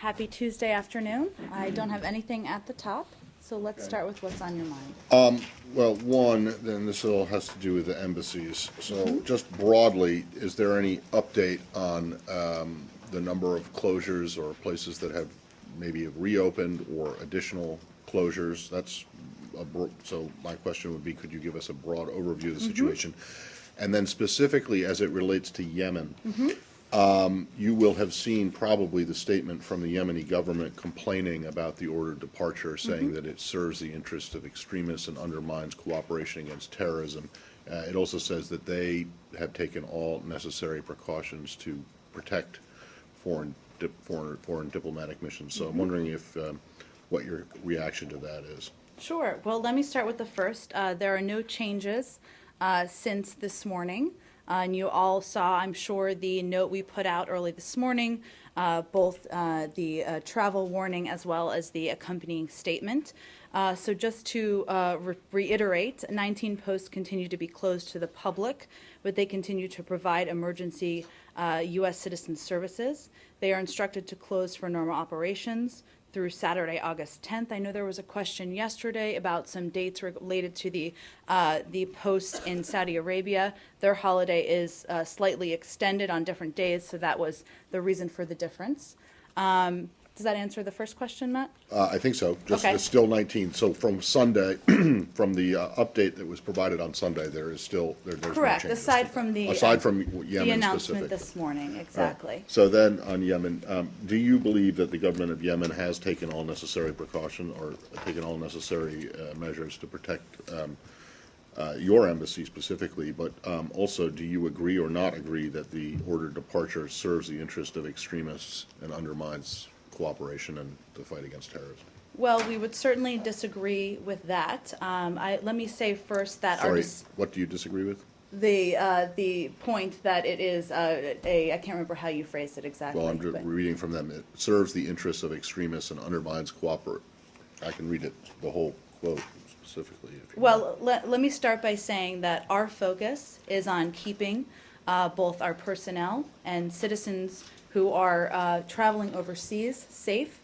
Happy Tuesday afternoon. I don't have anything at the top, so let's start with what's on your mind. Well, one, then this all has to do with the embassies. So just broadly, is there any update on the number of closures or places that have maybe reopened or additional closures? So my question would be, could you give us a broad overview of the situation? And then specifically as it relates to Yemen, you will have seen probably the statement from the Yemeni government complaining about the ordered departure, saying that it serves the interests of extremists and undermines cooperation against terrorism. It also says that they have taken all necessary precautions to protect foreign diplomatic missions. So I'm wondering if what your reaction to that is. Sure. Well, let me start with the first. There are no changes since this morning. And you all saw, I'm sure, the note we put out early this morning, both the travel warning as well as the accompanying statement. So just to reiterate, 19 posts continue to be closed to the public, but they continue to provide emergency U.S. citizen services. They are instructed to close for normal operations through Saturday, August 10th. I know there was a question yesterday about some dates related to the posts in Saudi Arabia. Their holiday is slightly extended on different days, so that was the reason for the difference. Does that answer the first question, Matt? I think so. Okay. It's still 19. So from Sunday, from the update that was provided on Sunday, there's Correct. no changes. Aside from the Yemen announcement specific. this morning, exactly. Right. So then on Yemen, do you believe that the government of Yemen has taken all necessary precaution or taken all necessary measures to protect your embassy specifically, but also do you agree or not agree that the ordered departure serves the interest of extremists and undermines cooperation and the fight against terrorism? Well, we would certainly disagree with that. Let me say first that what do you disagree with? The point that it is I can't remember how you phrased it exactly. Well, I'm reading from them. It serves the interests of extremists and undermines cooperation. I can read it, the whole quote specifically. If you well, let me start by saying that our focus is on keeping both our personnel and citizens who are traveling overseas safe.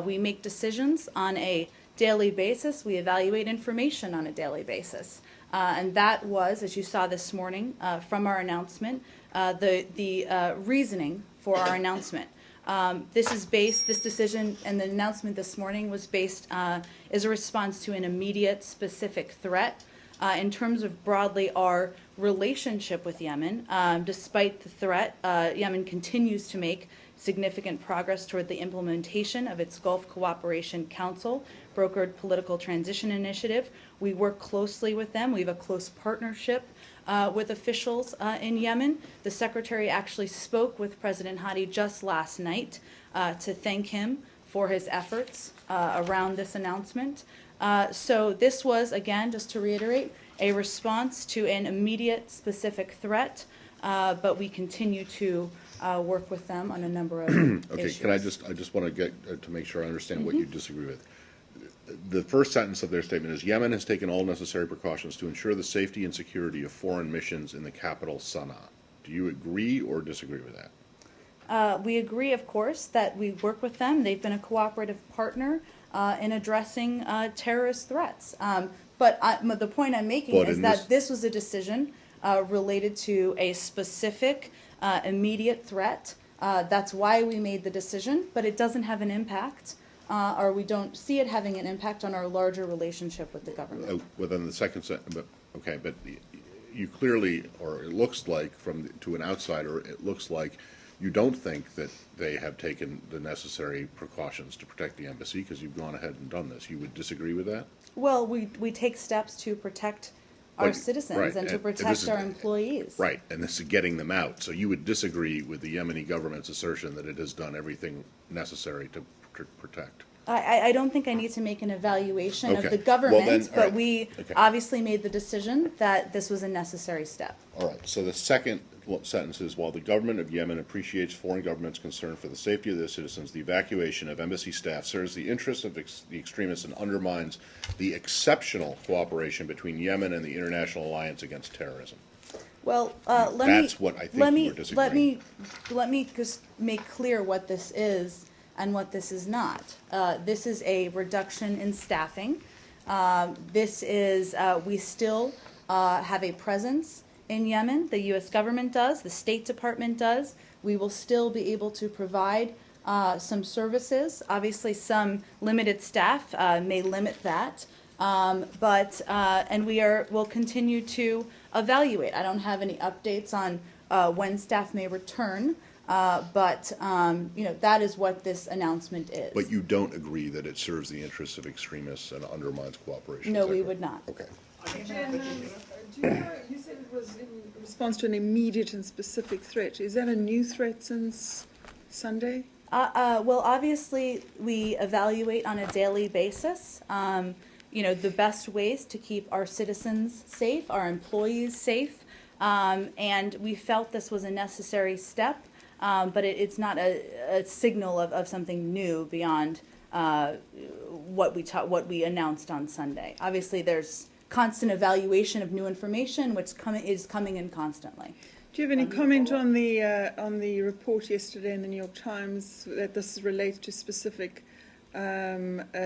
We make decisions on a daily basis. We evaluate information on a daily basis. And that was, as you saw this morning from our announcement, the reasoning for our announcement. This decision and the announcement this morning was based as a response to an immediate specific threat. In terms of broadly our relationship with Yemen, despite the threat, Yemen continues to make significant progress toward the implementation of its Gulf Cooperation Council brokered political transition initiative. We work closely with them. We have a close partnership with officials in Yemen. The Secretary actually spoke with President Hadi just last night to thank him for his efforts around this announcement. So this was, again, just to reiterate, a response to an immediate specific threat, but we continue to work with them on a number of issues. Can I just want to get to make sure I understand what you disagree with. The first sentence of their statement is, Yemen has taken all necessary precautions to ensure the safety and security of foreign missions in the capital, Sana'a. Do you agree or disagree with that? We agree, of course, that we work with them. They've been a cooperative partner in addressing terrorist threats. But the point I'm making is that this was a decision related to a specific immediate threat. That's why we made the decision, but it doesn't have an impact, or we don't see it having an impact on our larger relationship with the government. Well, then the second sentence, but you clearly, or it looks like, to an outsider, it looks like you don't think that they have taken the necessary precautions to protect the embassy because you've gone ahead and done this. You would disagree with that? Well, we take steps to protect our citizens and to protect our employees. Right, and this is getting them out. So you would disagree with the Yemeni government's assertion that it has done everything necessary to protect? I don't think I need to make an evaluation of the government, but we obviously made the decision that this was a necessary step. All right, so the second sentence is, while the government of Yemen appreciates foreign governments' concern for the safety of their citizens, the evacuation of embassy staff serves the interests of the extremists and undermines the exceptional cooperation between Yemen and the International Alliance Against Terrorism. Well, That's what I think you were disagreeing. let me just make clear what this is and what this is not. This is a reduction in staffing. This is, we still have a presence in Yemen. The U.S. government does, the State Department does. We will still be able to provide some services. Obviously, some limited staff may limit that, and we'll continue to evaluate. I don't have any updates on when staff may return, but that is what this announcement is. But you don't agree that it serves the interests of extremists and undermines cooperation? No, is that we correct? would not. Okay. And, do you said it was in response to an immediate and specific threat. Is that a new threat since Sunday? Well, obviously, we evaluate on a daily basis, the best ways to keep our citizens safe, our employees safe, and we felt this was a necessary step, but it's not a signal of something new beyond what we announced on Sunday. Obviously, there's constant evaluation of new information, which is coming in constantly. Do you have any comment on the report yesterday in the New York Times that this relates to specific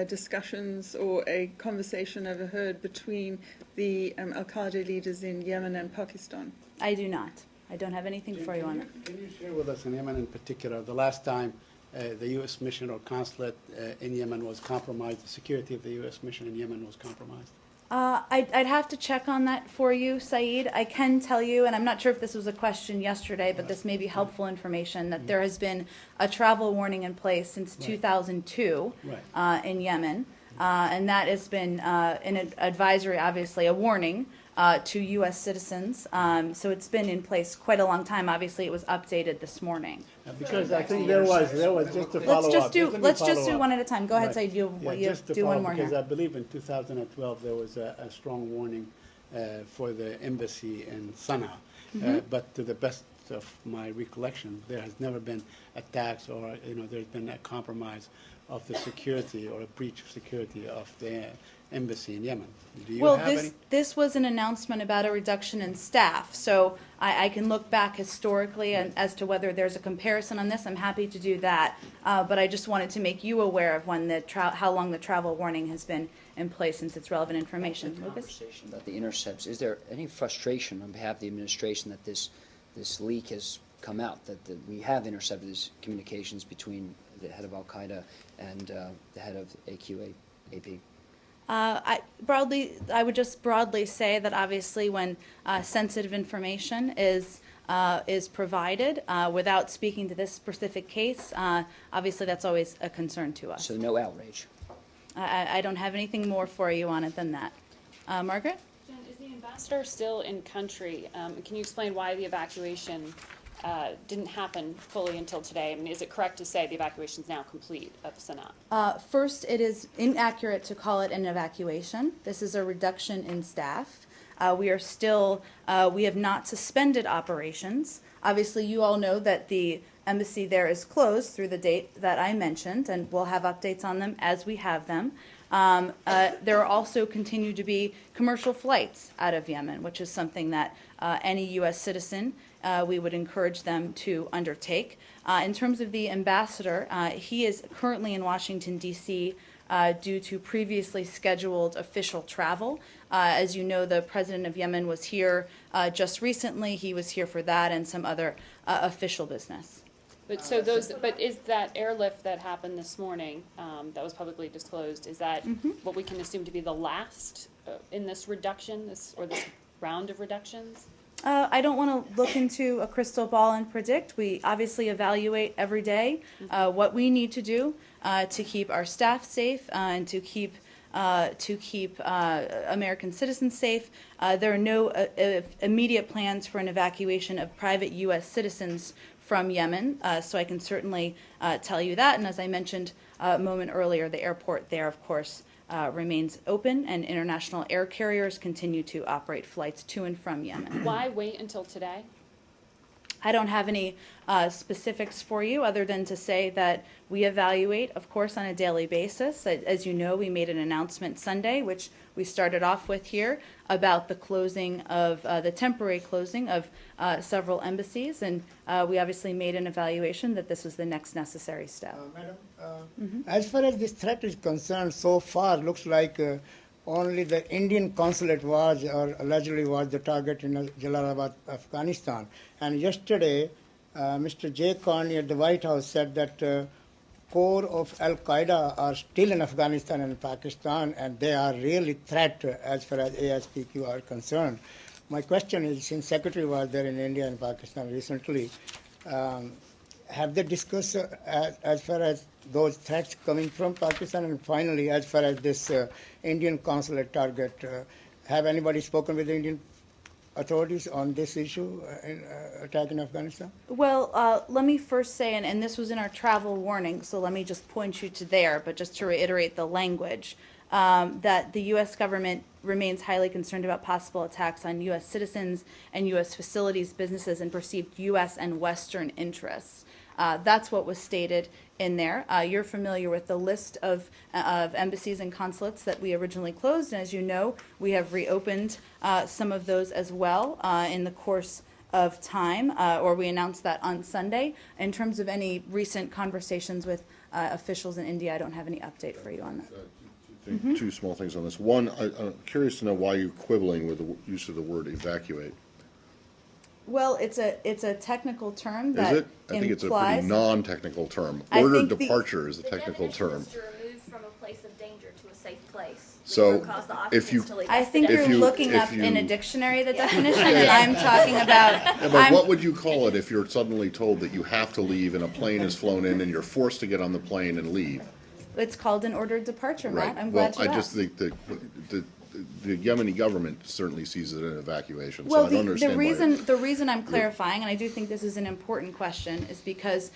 discussions or a conversation overheard between the Al-Qaeda leaders in Yemen and Pakistan? I do not. I don't have anything for you on it. Can you share with us in Yemen in particular, the last time the U.S. mission or consulate in Yemen was compromised, the security of the U.S. mission in Yemen was compromised? I'd have to check on that for you, Saeed. I can tell you, and I'm not sure if this was a question yesterday, but this may be helpful information, that there has been a travel warning in place since 2002 in Yemen, and that has been an advisory, obviously, a warning to U.S. citizens. So it's been in place quite a long time. Obviously, it was updated this morning. Because I think there was just to follow up. Let's just do one at a time. Go ahead, Saeed. You do one more here. Because I believe in 2012 there was a strong warning for the embassy in Sana'a. But to the best of my recollection, there has never been attacks or there's been a compromise of the security or a breach of security of the embassy in Yemen. Do you have any? This was an announcement about a reduction in staff, so I can look back historically and as to whether there's a comparison on this. I'm happy to do that, but I just wanted to make you aware of how long the travel warning has been in place since it's relevant information. Conversation about the intercepts. Is there any frustration on behalf of the administration that this leak has come out, that we have intercepted these communications between the head of Al-Qaeda and the head of AQAP? I would just broadly say that obviously when sensitive information is provided without speaking to this specific case, obviously that's always a concern to us. So no outrage? I don't have anything more for you on it than that. Margaret? Jen, is the ambassador still in country? Can you explain why the evacuation didn't happen fully until today? I mean, is it correct to say the evacuation is now complete of Sana'a? First, it is inaccurate to call it an evacuation. This is a reduction in staff. We have not suspended operations. Obviously, you all know that the embassy there is closed through the date that I mentioned, and we'll have updates on them as we have them. There also continue to be commercial flights out of Yemen, which is something that any U.S. citizen we would encourage them to undertake. In terms of the ambassador, he is currently in Washington, D.C. Due to previously scheduled official travel. As you know, the president of Yemen was here just recently. He was here for that and some other official business. But is that airlift that happened this morning, that was publicly disclosed, is that what we can assume to be the last in this reduction, this round of reductions? I don't want to look into a crystal ball and predict. We obviously evaluate every day what we need to do to keep our staff safe and to keep American citizens safe. There are no immediate plans for an evacuation of private U.S. citizens from Yemen, so I can certainly tell you that. And as I mentioned a moment earlier, the airport there, of course, remains open, and international air carriers continue to operate flights to and from Yemen. Why wait until today? I don't have any specifics for you other than to say that we evaluate, of course, on a daily basis. As you know, we made an announcement Sunday, which we started off with here, about the closing of, the temporary closing of several embassies. And we obviously made an evaluation that this was the next necessary step. Madam, as far as this threat is concerned, so far looks like only the Indian consulate was or allegedly was the target in Jalalabad, Afghanistan. And yesterday, Mr. Jay Carney at the White House said that core of Al Qaeda are still in Afghanistan and Pakistan, and they are really threat as far as ASPQ are concerned. My question is, since Secretary was there in India and Pakistan recently, have they discussed as far as those threats coming from Pakistan? And finally, as far as this Indian consulate target, have anybody spoken with the Indian authorities on this issue in attack in Afghanistan? Well, let me first say, and this was in our travel warning, so let me just point you to there, but just to reiterate the language, that the U.S. government remains highly concerned about possible attacks on U.S. citizens and U.S. facilities, businesses, and perceived U.S. and Western interests. That's what was stated in there. You're familiar with the list of embassies and consulates that we originally closed, and as you know, we have reopened some of those as well in the course of time, or we announced that on Sunday. In terms of any recent conversations with officials in India, I don't have any update for you on that. Two small things on this. One, I'm curious to know why you're quibbling with the use of the word evacuate. Well, it's a technical term that Is it? I think it's a pretty implies. non-technical term. I Ordered think the- departure is a The technical definition term. is to remove from a place of danger to a safe place. So, Or cause the if you- occupants to leave. I That's the think you're If you- looking if up in a you- dictionary the definition, and I'm talking about. Yeah, but I'm- what would you call it if you're suddenly told that you have to leave and a plane is flown in and you're forced to get on the plane and leave? It's called an ordered departure, Matt. I'm glad you Well, I asked. just think that the Yemeni government certainly sees it as an evacuation, so Well, I don't the understand why. the reason I'm clarifying, and I do think this is an important question, is because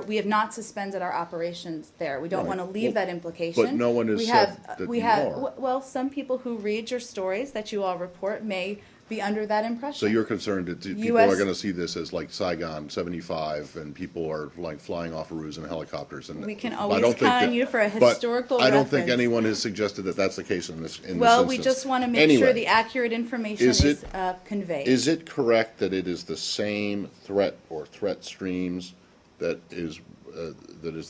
we have not suspended our operations there. We don't Right. want to leave Well, that implication. but no one has We said have- that we you have- are. Well, some people who read your stories that you all report may be under that impression. So you're concerned that people US are gonna see this as like Saigon 75 and people are like flying off Arus in helicopters and. We can I always don't think count on that- you for a but historical I don't think reference. anyone has suggested that that's the case in this instance. Well, we just want to make sure Anyway, the accurate information is is it- conveyed. Is it correct that it is the same threat or threat streams that is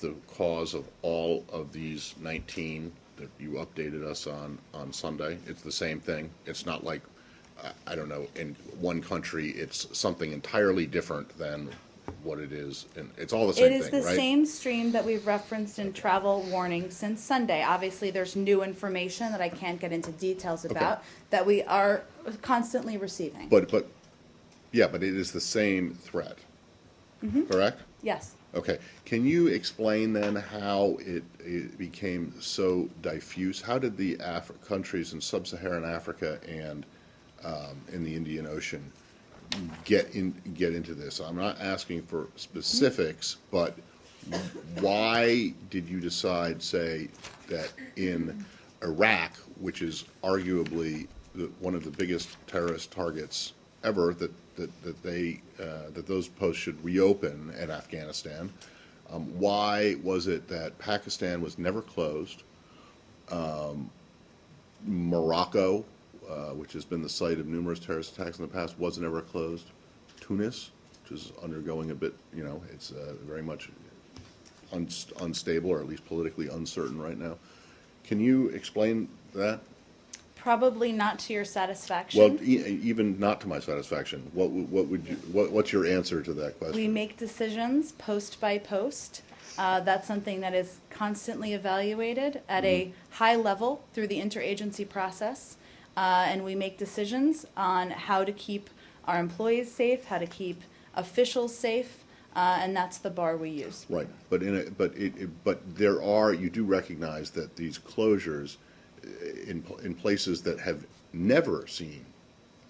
the cause of all of these 19 that you updated us on Sunday? It's the same thing? It's not like, I don't know, in one country, it's something entirely different than what it is, and it's all the same It thing, is right? the same stream that we've referenced in travel warning since Sunday. Obviously, there's new information that I can't get into details about that we are constantly receiving. But it is the same threat, Mm-hmm. correct? Yes. Okay, can you explain then how it became so diffuse? How did the countries in sub-Saharan Africa and in the Indian Ocean get into this? I'm not asking for specifics, but why did you decide, say, that in Iraq, which is arguably one of the biggest terrorist targets ever, that those posts should reopen in Afghanistan? Why was it that Pakistan was never closed? Morocco, which has been the site of numerous terrorist attacks in the past, was never closed. Tunis, which is undergoing a bit, it's very much unstable, or at least politically uncertain right now. Can you explain that? Probably not to your satisfaction. Well, even not to my satisfaction. What's your answer to that question? We make decisions post by post. That's something that is constantly evaluated at a high level through the interagency process. And we make decisions on how to keep our employees safe, how to keep officials safe, and that's the bar we use. Right, but you do recognize that these closures in places that have never seen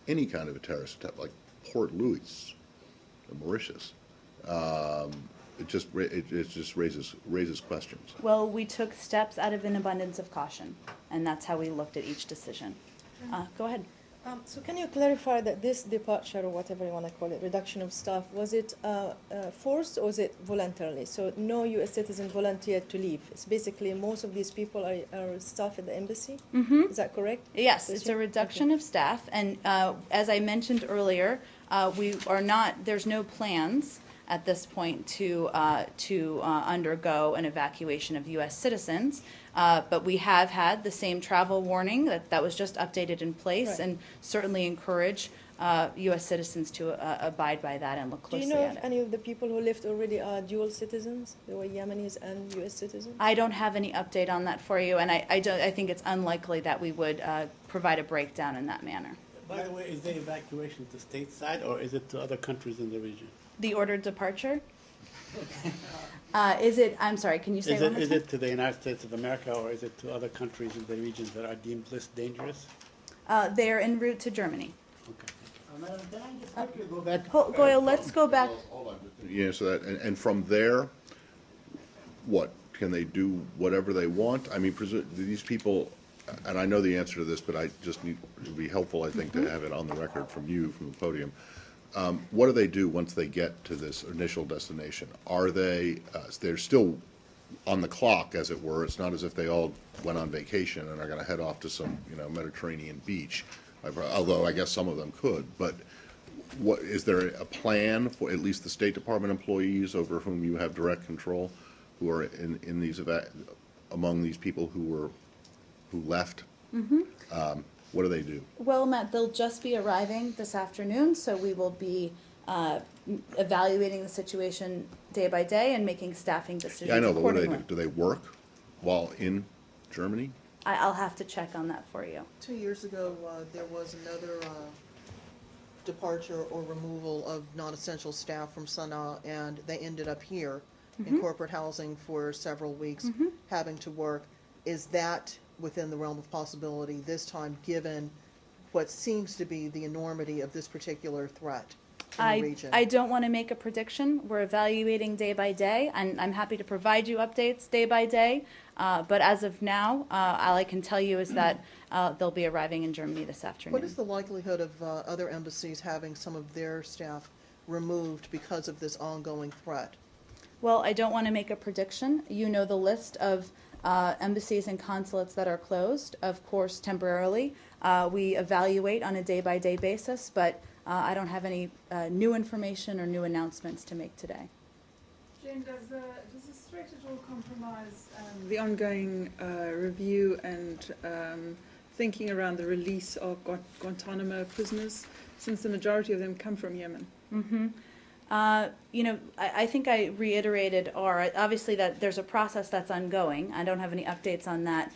any kind of a terrorist attack, like Port Louis, Mauritius, it just raises questions. Well, we took steps out of an abundance of caution, and that's how we looked at each decision. Go ahead. So can you clarify that this departure, or whatever you want to call it, reduction of staff, was it forced or was it voluntarily? So no U.S. citizen volunteered to leave. It's basically most of these people are staff at the embassy. Mm-hmm. Is that correct? Yes, This it's a year? reduction Okay. of staff, and as I mentioned earlier, we are not. There's no plans at this point to undergo an evacuation of U.S. citizens, but we have had the same travel warning that was just updated in place, Right. and certainly encourage U.S. citizens to abide by that and look Do closely you know at if it. any of the people who left already are dual citizens? They were Yemenis and U.S. citizens? I don't have any update on that for you, and I think it's unlikely that we would provide a breakdown in that manner. By the way, is the evacuation to stateside or is it to other countries in the region? The ordered departure? Is it, I'm sorry, can you say one more Is time? it to the United States of America or is it to other countries in the region that are deemed less dangerous? They're en route to Germany. Okay. Madam, can I just quickly go back? Goyle, let's go back. Hold on. You answer that, and from there, what, can they do whatever they want? I mean, these people, and I know the answer to this, but I just need, it would be helpful, I think, to have it on the record from you, from the podium. What do they do once they get to this initial destination? Are they, they're still on the clock, as it were. It's not as if they all went on vacation and are going to head off to some, Mediterranean beach, although I guess some of them could. But what, is there a plan for at least the State Department employees over whom you have direct control, who are in these among these people who left? What do they do? Well, Matt, they'll just be arriving this afternoon, so we will be evaluating the situation day by day and making staffing decisions Yeah, I know, but what do they accordingly. do? Do they work while in Germany? I'll have to check on that for you. 2 years ago, there was another departure or removal of non-essential staff from Sana'a, and they ended up here in corporate housing for several weeks, having to work. Is that within the realm of possibility this time, given what seems to be the enormity of this particular threat in the region? I don't want to make a prediction. We're evaluating day by day, and I'm happy to provide you updates day by day. But as of now, all I can tell you is that they'll be arriving in Germany this afternoon. What is the likelihood of other embassies having some of their staff removed because of this ongoing threat? Well, I don't want to make a prediction. You know the list of embassies and consulates that are closed, of course, temporarily. We evaluate on a day-by-day basis, but I don't have any new information or new announcements to make today. Jen, does this threat at all compromise the ongoing review and thinking around the release of Guantanamo prisoners, since the majority of them come from Yemen? I think I reiterated, obviously that there's a process that's ongoing. I don't have any updates on that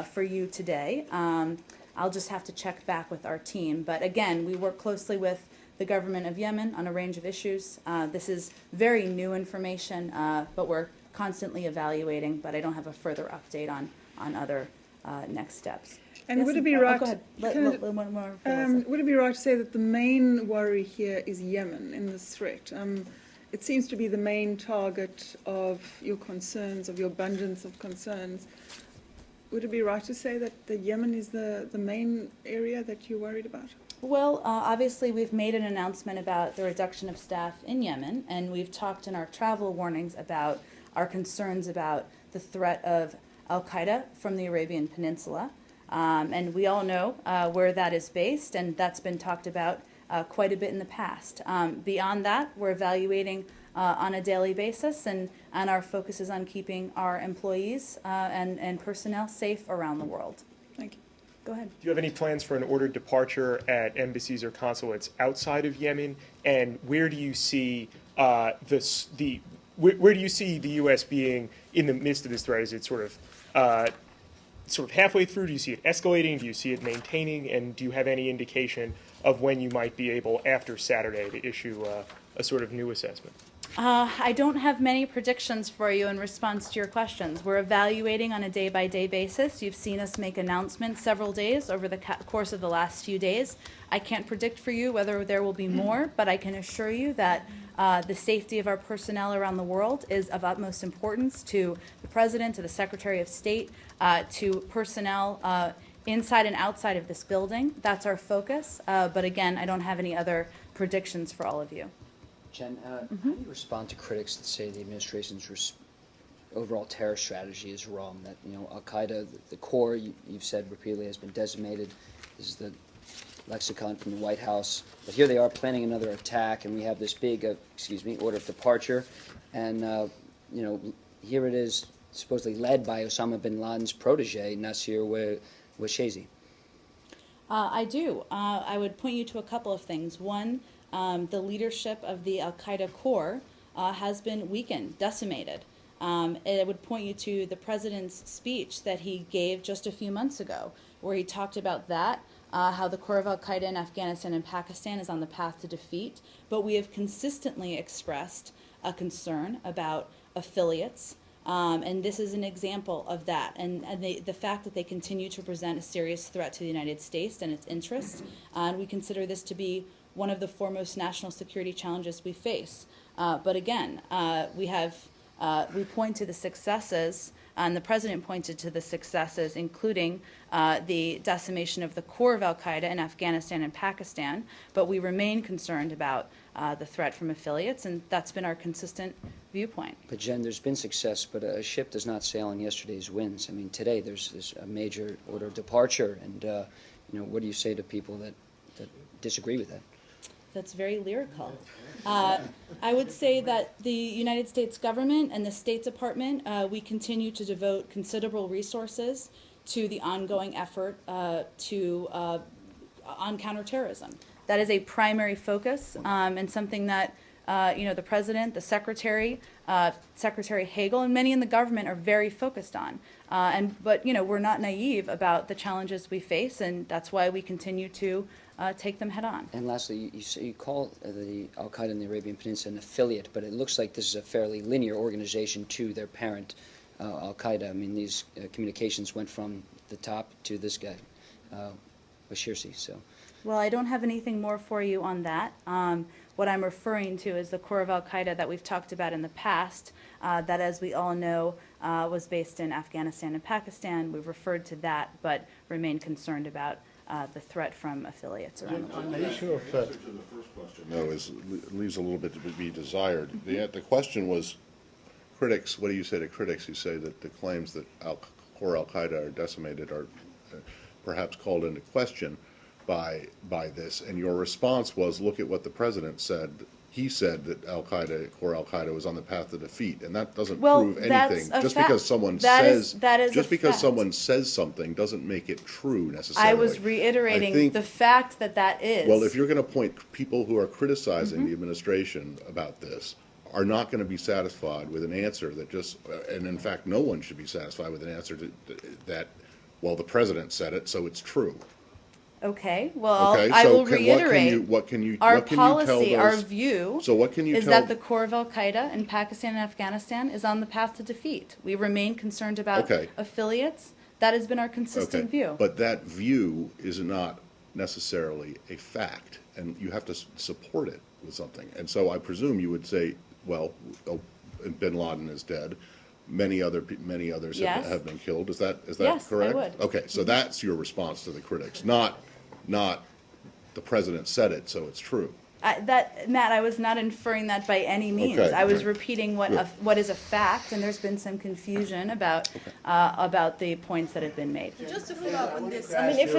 for you today. I'll just have to check back with our team. But again, we work closely with the government of Yemen on a range of issues. This is very new information, but we're constantly evaluating, but I don't have a further update on other next steps. And Yes, would it be oh, right? go ahead. One more. Would it be right to say that the main worry here is Yemen in this threat? It seems to be the main target of your concerns, of your abundance of concerns. Would it be right to say that the Yemen is the main area that you're worried about? Well, obviously we've made an announcement about the reduction of staff in Yemen, and we've talked in our travel warnings about our concerns about the threat of al-Qaeda from the Arabian Peninsula. And we all know where that is based, and that's been talked about quite a bit in the past. Beyond that, we're evaluating on a daily basis, and our focus is on keeping our employees and personnel safe around the world. Thank you. Go ahead. Do you have any plans for an ordered departure at embassies or consulates outside of Yemen? And where do you see where do you see the U.S. being in the midst of this threat? Is it sort of halfway through? Do you see it escalating? Do you see it maintaining? And do you have any indication of when you might be able, after Saturday, to issue a sort of new assessment? I don't have many predictions for you in response to your questions. We're evaluating on a day-by-day basis. You've seen us make announcements several days over the course of the last few days. I can't predict for you whether there will be more, but I can assure you that the safety of our personnel around the world is of utmost importance to the President, to the Secretary of State, to personnel inside and outside of this building. That's our focus. But again, I don't have any other predictions for all of you. Jen, how do you respond to critics that say the administration's overall terror strategy is wrong? That, you know, Al-Qaeda, the core, you've said repeatedly, has been decimated. This is the lexicon from the White House. But here they are planning another attack, and we have this big, order of departure. And, you know, here it is, supposedly led by Osama bin Laden's protege, Nasir Washizi. I do. I would point you to a couple of things. One, the leadership of the Al-Qaeda core has been weakened, decimated. I would point you to the president's speech that he gave just a few months ago, where he talked about that, how the core of Al-Qaeda in Afghanistan and Pakistan is on the path to defeat. But we have consistently expressed a concern about affiliates, and this is an example of that. And the fact that they continue to present a serious threat to the United States and its interests, and we consider this to be one of the foremost national security challenges we face. But again, we point to the successes, and the president pointed to the successes, including the decimation of the core of Al-Qaeda in Afghanistan and Pakistan, but we remain concerned about the threat from affiliates, and that's been our consistent viewpoint. But Jen, there's been success, but a ship does not sail on yesterday's winds. I mean, today there's a major order of departure, and you know, what do you say to people that disagree with that? That's very lyrical. I would say that the United States government and the State Department, we continue to devote considerable resources to the ongoing effort on counterterrorism. That is a primary focus, and something that you know, the president, the secretary, Secretary Hagel, and many in the government are very focused on. But you know, we're not naive about the challenges we face, and that's why we continue to take them head on. And lastly, you call the Al-Qaeda in the Arabian Peninsula an affiliate, but it looks like this is a fairly linear organization to their parent, Al-Qaeda. I mean, these communications went from the top to this guy, Bashirsi. So. Well, I don't have anything more for you on that. What I'm referring to is the core of Al-Qaeda that we've talked about in the past, that, as we all know, was based in Afghanistan and Pakistan. We've referred to that, but remain concerned about the threat from affiliates around the world. On the issue of The answer to the first question, though, leaves a little bit to be desired. The question was, critics, what do you say to critics who say that the claims that core Al-Qaeda are decimated are perhaps called into question by this? And your response was, look at what the president said. He said that core Al-Qaeda was on the path to defeat, and that doesn't prove anything. Just because someone someone says something doesn't make it true necessarily. I was reiterating the fact that that is. Well, if you're going to point people who are criticizing the administration about this are not going to be satisfied with an answer that just, and in fact, no one should be satisfied with an answer that, well, the president said it, so it's true. Okay, well, Okay, I so will reiterate. what can you our what can policy, you tell our those, view So what can you is tell? that the core of Al-Qaeda in Pakistan and Afghanistan is on the path to defeat. We remain concerned about affiliates. That has been our consistent view. But that view is not necessarily a fact, and you have to support it with something. And so I presume you would say, well, bin Laden is dead. Many others have been killed. Is that yes, correct? I would. Okay, so that's your response to the critics, not the president said it, so it's true. Matt, I was not inferring that by any means. Okay, I was right. repeating what is a fact, and there's been some confusion about the points that have been made. Just to follow up on this, I mean, if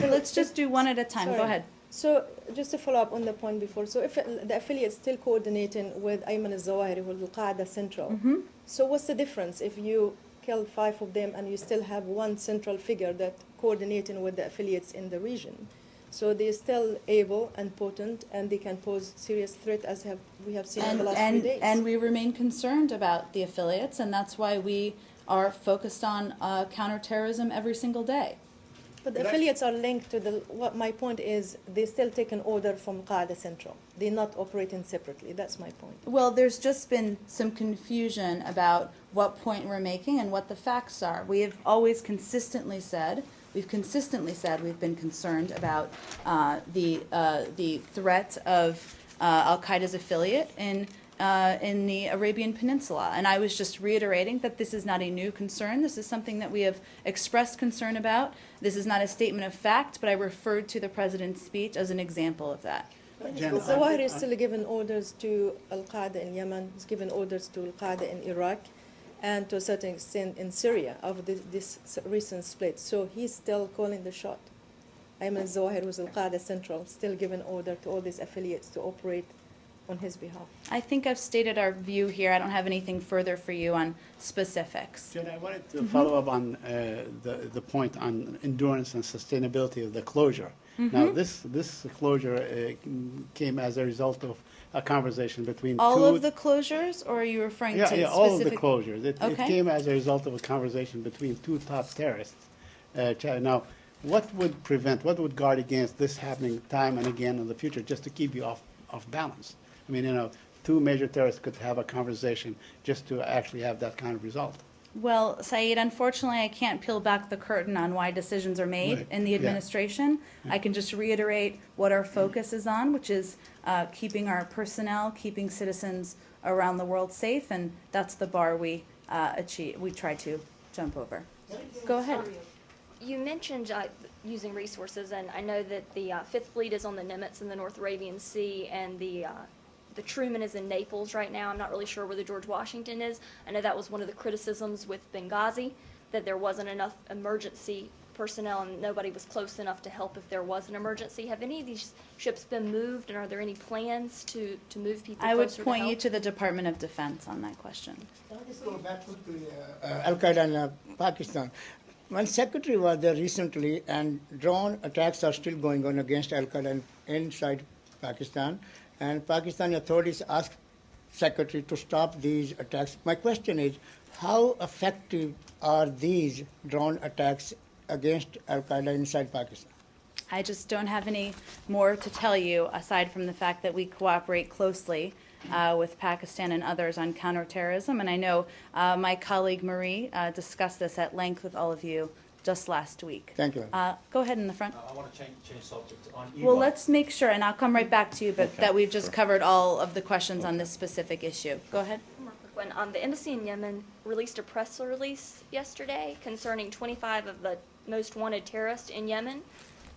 Let's just do one at a time. Sorry. Go ahead. So just to follow up on the point before, so if the affiliates still coordinating with Ayman al-Zawahiri, who is Al-Qaeda Central, so what's the difference if you kill 5 of them and you still have one central figure that coordinating with the affiliates in the region? So they're still able and potent, and they can pose serious threat, as we have seen in the last few days. And we remain concerned about the affiliates, and that's why we are focused on counterterrorism every single day. But the affiliates are linked to what my point is, they still take an order from Qaeda Central. They're not operating separately. That's my point. Well, there's just been some confusion about what point we're making and what the facts are. We have always consistently said we've been concerned about the threat of Al-Qaeda's affiliate in in the Arabian Peninsula. And I was just reiterating that this is not a new concern. This is something that we have expressed concern about. This is not a statement of fact, but I referred to the president's speech as an example of that. Jen, Zawahiri is still giving orders to Al-Qaeda in Yemen, he's given orders to Al-Qaeda in Iraq, and to a certain extent in Syria of this recent split. So he's still calling the shot. Ayman al-Zawahiri, who's Al-Qaeda Central, still giving order to all these affiliates to operate on his behalf. I think I've stated our view here. I don't have anything further for you on specifics. Jen, I wanted to follow up on the point on endurance and sustainability of the closure. Now, this closure came as a result of a conversation between All of the closures, or are you referring to specific? all of the closures. It Okay. came as a result of a conversation between two top terrorists. Now, what would guard against this happening time and again in the future, just to keep you off balance? I mean, two major terrorists could have a conversation just to actually have that kind of result. Well, Saeed, unfortunately, I can't peel back the curtain on why decisions are made Right. in the Yeah. administration. I can just reiterate what our focus is on, which is keeping our personnel, keeping citizens around the world safe, and that's the bar we try to jump over. Go ahead. You mentioned using resources, and I know that the Fifth Fleet is on the Nimitz in the North Arabian Sea, and the Truman is in Naples right now. I'm not really sure where the George Washington is. I know that was one of the criticisms with Benghazi, that there wasn't enough emergency personnel and nobody was close enough to help if there was an emergency. Have any of these ships been moved, and are there any plans to move people I would closer point to you help? to the Department of Defense on that question. Let's go back to Al-Qaeda in Pakistan. One secretary was there recently, and drone attacks are still going on against Al-Qaeda inside Pakistan. And Pakistani authorities asked secretary to stop these attacks. My question is, how effective are these drone attacks against Al-Qaeda inside Pakistan? I just don't have any more to tell you aside from the fact that we cooperate closely with Pakistan and others on counterterrorism. And I know my colleague Marie discussed this at length with all of you just last week. Thank you. Go ahead in the front. I want to change subject on Well, let's make sure, and I'll come right back to you, but Okay, that we've just sure. covered all of the questions on this specific issue. Go ahead. One more quick one. The embassy in Yemen released a press release yesterday concerning 25 of the most wanted terrorists in Yemen.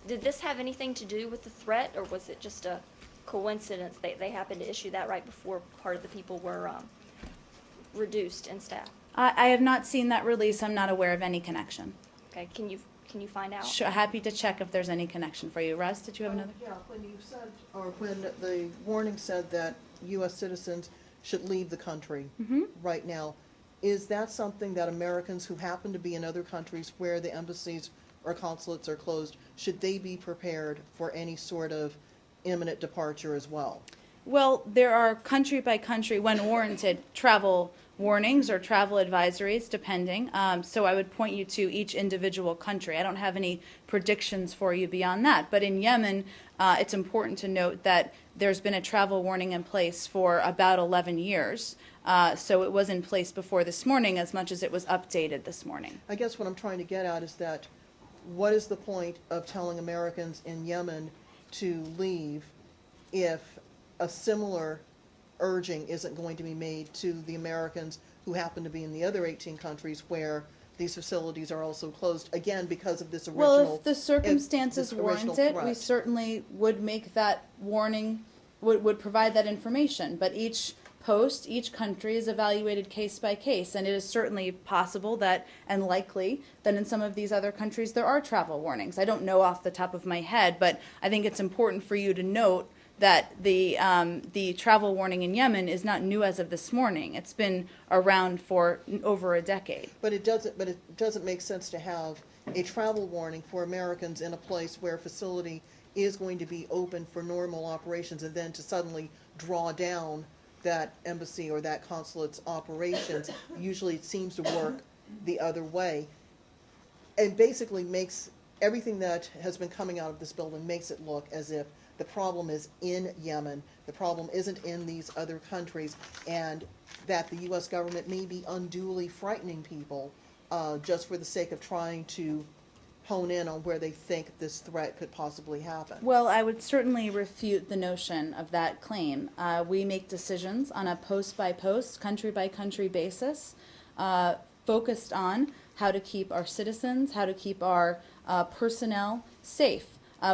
Did this have anything to do with the threat, or was it just a coincidence they happened to issue that right before part of the people were reduced in staff? I have not seen that release. I'm not aware of any connection. Okay, can you find out? Sure, happy to check if there's any connection for you. Russ, did you have another? Yeah, when you said, or when the warning said that U.S. citizens should leave the country right now, is that something that Americans who happen to be in other countries where the embassies or consulates are closed, should they be prepared for any sort of imminent departure as well? Well, there are country by country, when warranted, travel warnings or travel advisories, depending. So I would point you to each individual country. I don't have any predictions for you beyond that. But in Yemen, it's important to note that there's been a travel warning in place for about 11 years. So it was in place before this morning as much as it was updated this morning. I guess what I'm trying to get at is that what is the point of telling Americans in Yemen to leave if a similar urging isn't going to be made to the Americans who happen to be in the other 18 countries where these facilities are also closed, again, because of this original... Well, if the circumstances this original warrant it, we threat. certainly would make that warning, would provide that information. But each post, each country is evaluated case by case, and it is certainly possible that, and likely, that in some of these other countries there are travel warnings. I don't know off the top of my head, but I think it's important for you to note that the travel warning in Yemen is not new as of this morning. It's been around for over a decade. But it doesn't make sense to have a travel warning for Americans in a place where a facility is going to be open for normal operations, and then to suddenly draw down that embassy or that consulate's operations. Usually it seems to work the other way, and basically makes everything that has been coming out of this building makes it look as if the problem is in Yemen, the problem isn't in these other countries, and that the U.S. government may be unduly frightening people just for the sake of trying to hone in on where they think this threat could possibly happen. Well, I would certainly refute the notion of that claim. We make decisions on a post-by-post, country-by-country basis, focused on how to keep our citizens, how to keep our personnel safe.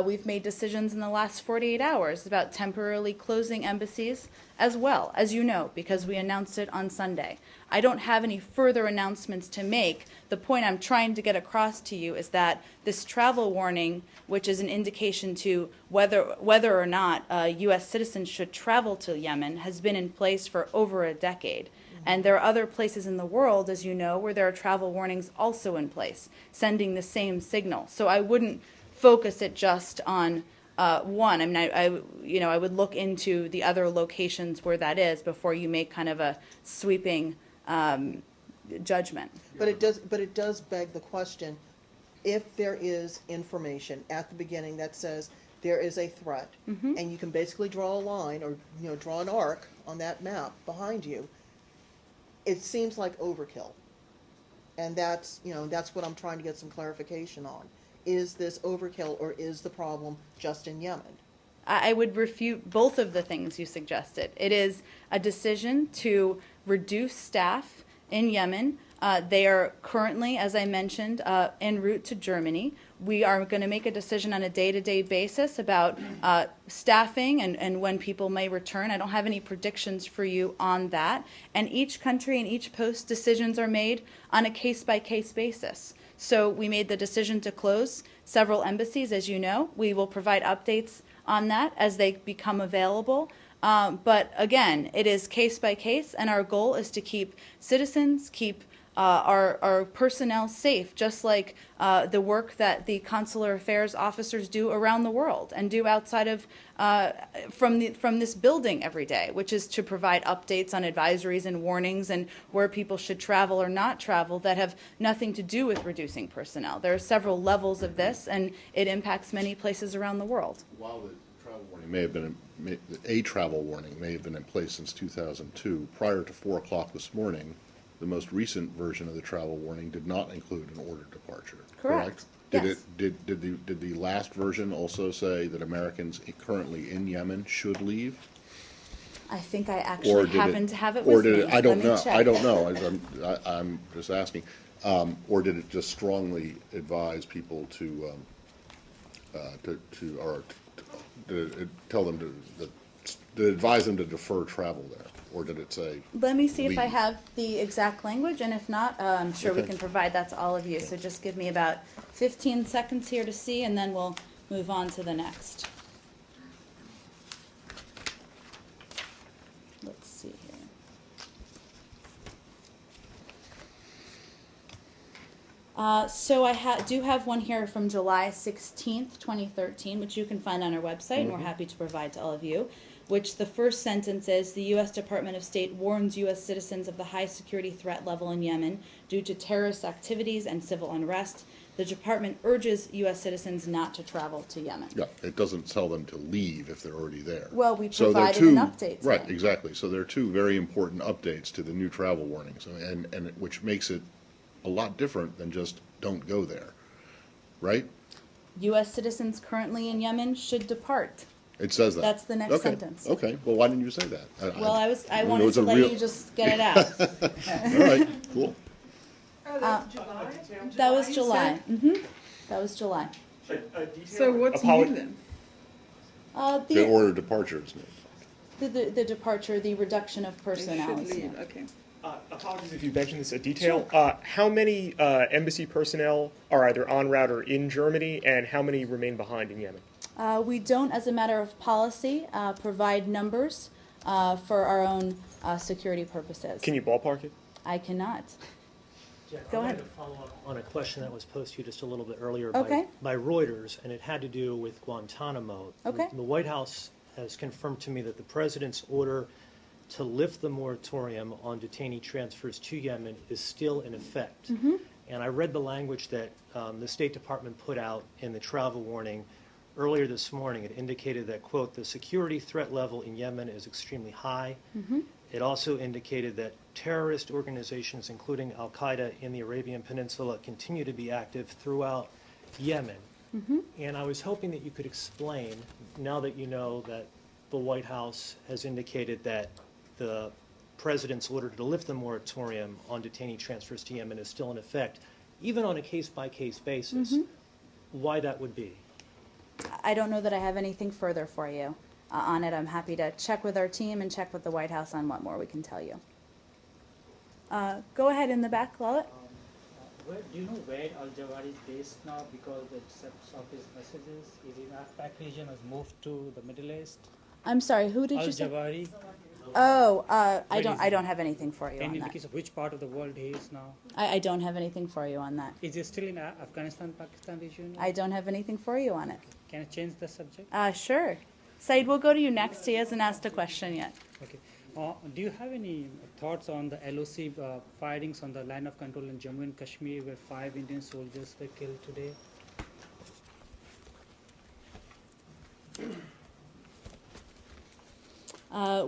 We've made decisions in the last 48 hours about temporarily closing embassies as well, as you know, because we announced it on Sunday. I don't have any further announcements to make. The point I'm trying to get across to you is that this travel warning, which is an indication to whether or not U.S. citizens should travel to Yemen, has been in place for over a decade. And there are other places in the world, as you know, where there are travel warnings also in place, sending the same signal. So I wouldn't focus it just on one. I mean, I would look into the other locations where that is before you make kind of a sweeping judgment. But it does beg the question, if there is information at the beginning that says there is a threat, and you can basically draw a line or draw an arc on that map behind you, it seems like overkill. And that's what I'm trying to get some clarification on. Is this overkill, or is the problem just in Yemen? I would refute both of the things you suggested. It is a decision to reduce staff in Yemen. They are currently, as I mentioned, en route to Germany. We are going to make a decision on a day-to-day basis about staffing and when people may return. I don't have any predictions for you on that. And each country and each post decisions are made on a case-by-case basis. So we made the decision to close several embassies, as you know. We will provide updates on that as they become available. But again, it is case by case, and our goal is to keep citizens, keep our personnel safe, just like the work that the consular affairs officers do around the world and do outside of from this building every day, which is to provide updates on advisories and warnings and where people should travel or not travel that have nothing to do with reducing personnel. There are several levels of this, and it impacts many places around the world. While the travel warning may have been a travel warning may have been in place since 2002, prior to 4 o'clock this morning, the most recent version of the travel warning did not include an ordered departure. Correct. Did Yes. Did the last version also say that Americans currently in Yemen should leave? I think I actually happen to have it with or did me. it? I don't Let me know. check. I don't know. I'm just asking. Or did it just strongly advise people to tell them to advise them to defer travel there, or did it say? Let me see if I leave? have the exact language, and if not, I'm sure we Okay. can provide that to all of you. So just give me about 15 seconds here to see, and then we'll move on to the next. Let's see here. So I do have one here from July 16th, 2013, which you can find on our website, and we're happy to provide to all of you, which the first sentence is, the U.S. Department of State warns U.S. citizens of the high security threat level in Yemen due to terrorist activities and civil unrest. The department urges U.S. citizens not to travel to Yemen. Yeah, it doesn't tell them to leave if they're already there. Well, we So there are provided an two- update Right, today. exactly. So there are two very important updates to the new travel warnings, which makes it a lot different than just don't go there, right? U.S. citizens currently in Yemen should depart. It says that. That's the next Okay, sentence. Okay, well, why didn't you say that? Well, I it wanted was to a let real- you just get it out. All right, cool. That was July. That was July. So what's Apolo- new then? The order departures. The departure, the reduction of They personnel. should is leave, new. okay. Apologies if you mentioned this in detail. How many embassy personnel are either en route or in Germany, and how many remain behind in Yemen? We don't, as a matter of policy, provide numbers for our own security purposes. Can you ballpark it? I cannot. Jack, Go I wanted ahead. to follow up on a question that was posed to you just a little bit earlier Okay. by Reuters, and it had to do with Guantanamo. Okay. The White House has confirmed to me that the president's order to lift the moratorium on detainee transfers to Yemen is still in effect. Mm-hmm. And I read the language that the State Department put out in the travel warning earlier this morning. It indicated that, quote, the security threat level in Yemen is extremely high. Mm-hmm. It also indicated that terrorist organizations, including al-Qaeda in the Arabian Peninsula, continue to be active throughout Yemen. And I was hoping that you could explain, now that you know that the White House has indicated that the president's order to lift the moratorium on detainee transfers to Yemen is still in effect, even on a case-by-case basis, why that would be. I don't know that I have anything further for you on it. I'm happy to check with our team and check with the White House on what more we can tell you. Go ahead in the back, Lalit. Do you know where Al-Jawari is based now, because it accepts of his messages? Is he in AFPAC region, has moved to the Middle East? I'm sorry, who did you say? Al-Jawari. Oh, I don't have anything for you Any on that. indication of which part of the world he is now? I don't have anything for you on that. Is he still in Afghanistan, Pakistan region? I don't have anything for you on it. Can I change the subject? Sure. Said, we'll go to you next. He hasn't asked a question yet. Okay. Do you have any thoughts on the LOC firings on the line of control in Jammu and Kashmir, where 5 Indian soldiers were killed today?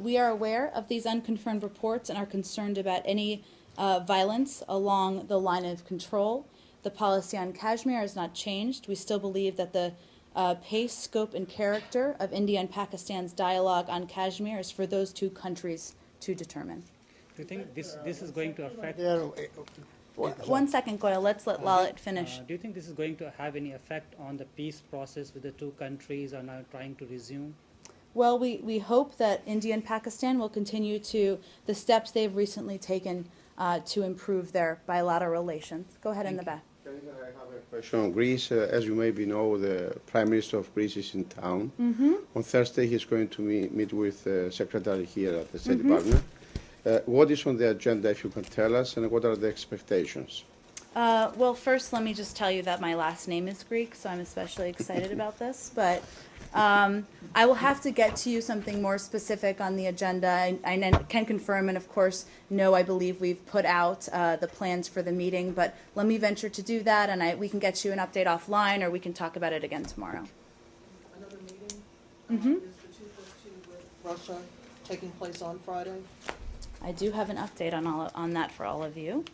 We are aware of these unconfirmed reports and are concerned about any violence along the line of control. The policy on Kashmir has not changed. We still believe that the pace, scope, and character of India and Pakistan's dialogue on Kashmir is for those two countries to determine. Do you think this is going to affect? One second, Goyal. Let's let Lalit finish. Do you think this is going to have any effect on the peace process with the two countries are now trying to resume? Well, we hope that India and Pakistan will continue the steps they've recently taken to improve their bilateral relations. Go ahead in the back. I have a question on Greece. As you maybe know, the Prime Minister of Greece is in town. On Thursday, he's going to meet with the Secretary here at the State Department. What is on the agenda, if you can tell us, and what are the expectations? Well, first, let me just tell you that my last name is Greek, so I'm especially excited about this. But I will have to get to you something more specific on the agenda. I can confirm, and of course, no, I believe we've put out the plans for the meeting. But let me venture to do that, and we can get you an update offline, or we can talk about it again tomorrow. Another meeting? Is the 2+2 with Russia taking place on Friday? I do have an update on that for all of you.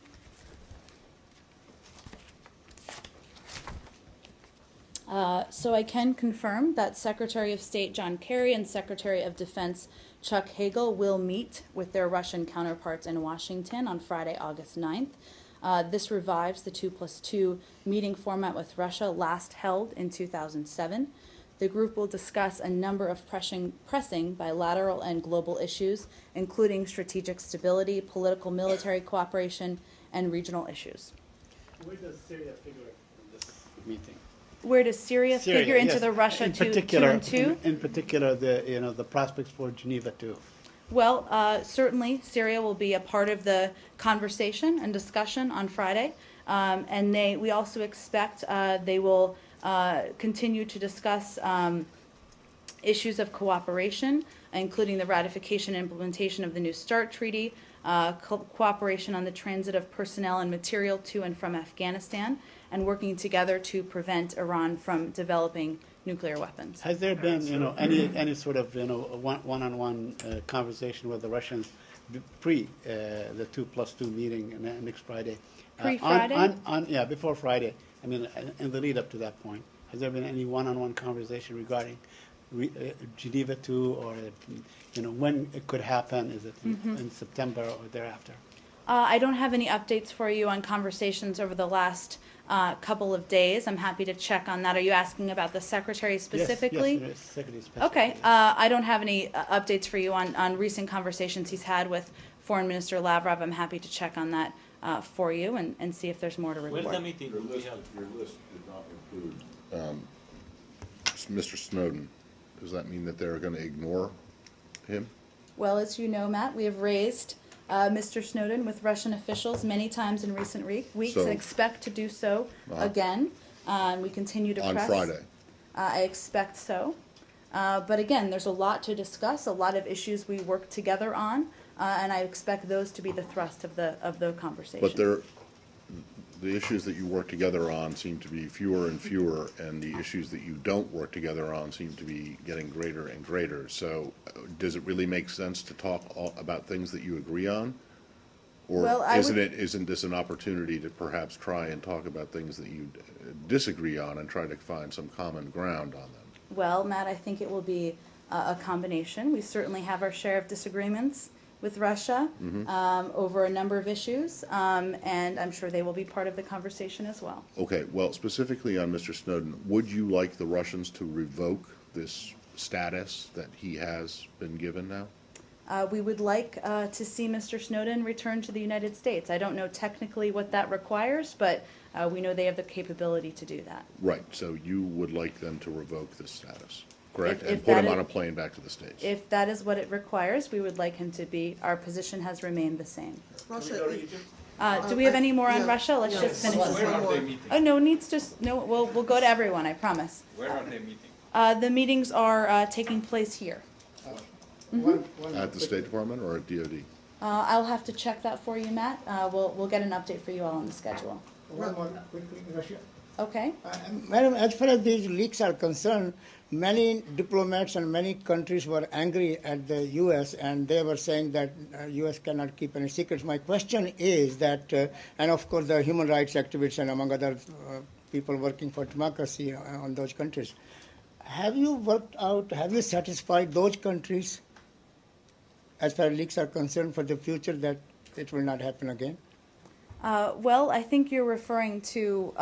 So I can confirm that Secretary of State John Kerry and Secretary of Defense Chuck Hagel will meet with their Russian counterparts in Washington on Friday, August 9th. This revives the 2+2 meeting format with Russia last held in 2007. The group will discuss a number of pressing bilateral and global issues, including strategic stability, political military cooperation, and regional issues. Where does Syria figure in this meeting? Where does Syria figure into yes. the Russia in 2 particular, and 2? In particular, the prospects for Geneva 2. Well, certainly Syria will be a part of the conversation and discussion on Friday, and we also expect they will continue to discuss issues of cooperation, including the ratification and implementation of the New START Treaty, cooperation on the transit of personnel and material to and from Afghanistan, and working together to prevent Iran from developing nuclear weapons. Has there been, any sort of, one-on-one conversation with the Russians pre the 2+2 meeting next Friday? Pre-Friday? Yeah, before Friday. I mean, in the lead up to that point, has there been any one-on-one conversation regarding Geneva 2, or when it could happen? Is it in September or thereafter? I don't have any updates for you on conversations over the last couple of days. I'm happy to check on that. Are you asking about the Secretary specifically? Yes, Secretary specifically. Okay. I don't have any updates for you on recent conversations he's had with Foreign Minister Lavrov. I'm happy to check on that for you and see if there's more to report. Your list did not include Mr. Snowden. Does that mean that they're going to ignore him? Well, as you know, Matt, we have raised Mr. Snowden with Russian officials many times in recent weeks and expect to do so again. We continue to press. On Friday? I expect so. But again, there's a lot to discuss, a lot of issues we work together on, and I expect those to be the thrust of the conversation. But the issues that you work together on seem to be fewer and fewer, and the issues that you don't work together on seem to be getting greater and greater. So does it really make sense to talk about things that you agree on? Or Well, I would- isn't this an opportunity to perhaps try and talk about things that you disagree on and try to find some common ground on them? Well, Matt, I think it will be a combination. We certainly have our share of disagreements with Russia over a number of issues, and I'm sure they will be part of the conversation as well. Okay, well, specifically on Mr. Snowden, would you like the Russians to revoke this status that he has been given now? We would like to see Mr. Snowden return to the United States. I don't know technically what that requires, but we know they have the capability to do that. Right, so you would like them to revoke this status, correct? If And put that him is- on a plane back to the States? If that is what it requires, we would like him to be. Our position has remained the same. Russia, Do we have any more on yeah, Russia? Let's yeah. just finish this One one. more. Oh, no, needs just, no, we'll go to everyone, I promise. Where are they meeting? The meetings are taking place here. At the State Department or at DOD? I'll have to check that for you, Matt. We'll get an update for you all on the schedule. One more quickly, Russia. Okay? Madam, as far as these leaks are concerned, many diplomats and many countries were angry at the U.S. and they were saying that U.S. cannot keep any secrets. My question is that, and of course the human rights activists and among other people working for democracy on those countries, have you satisfied those countries as far as leaks are concerned for the future that it will not happen again? Well, I think you're referring to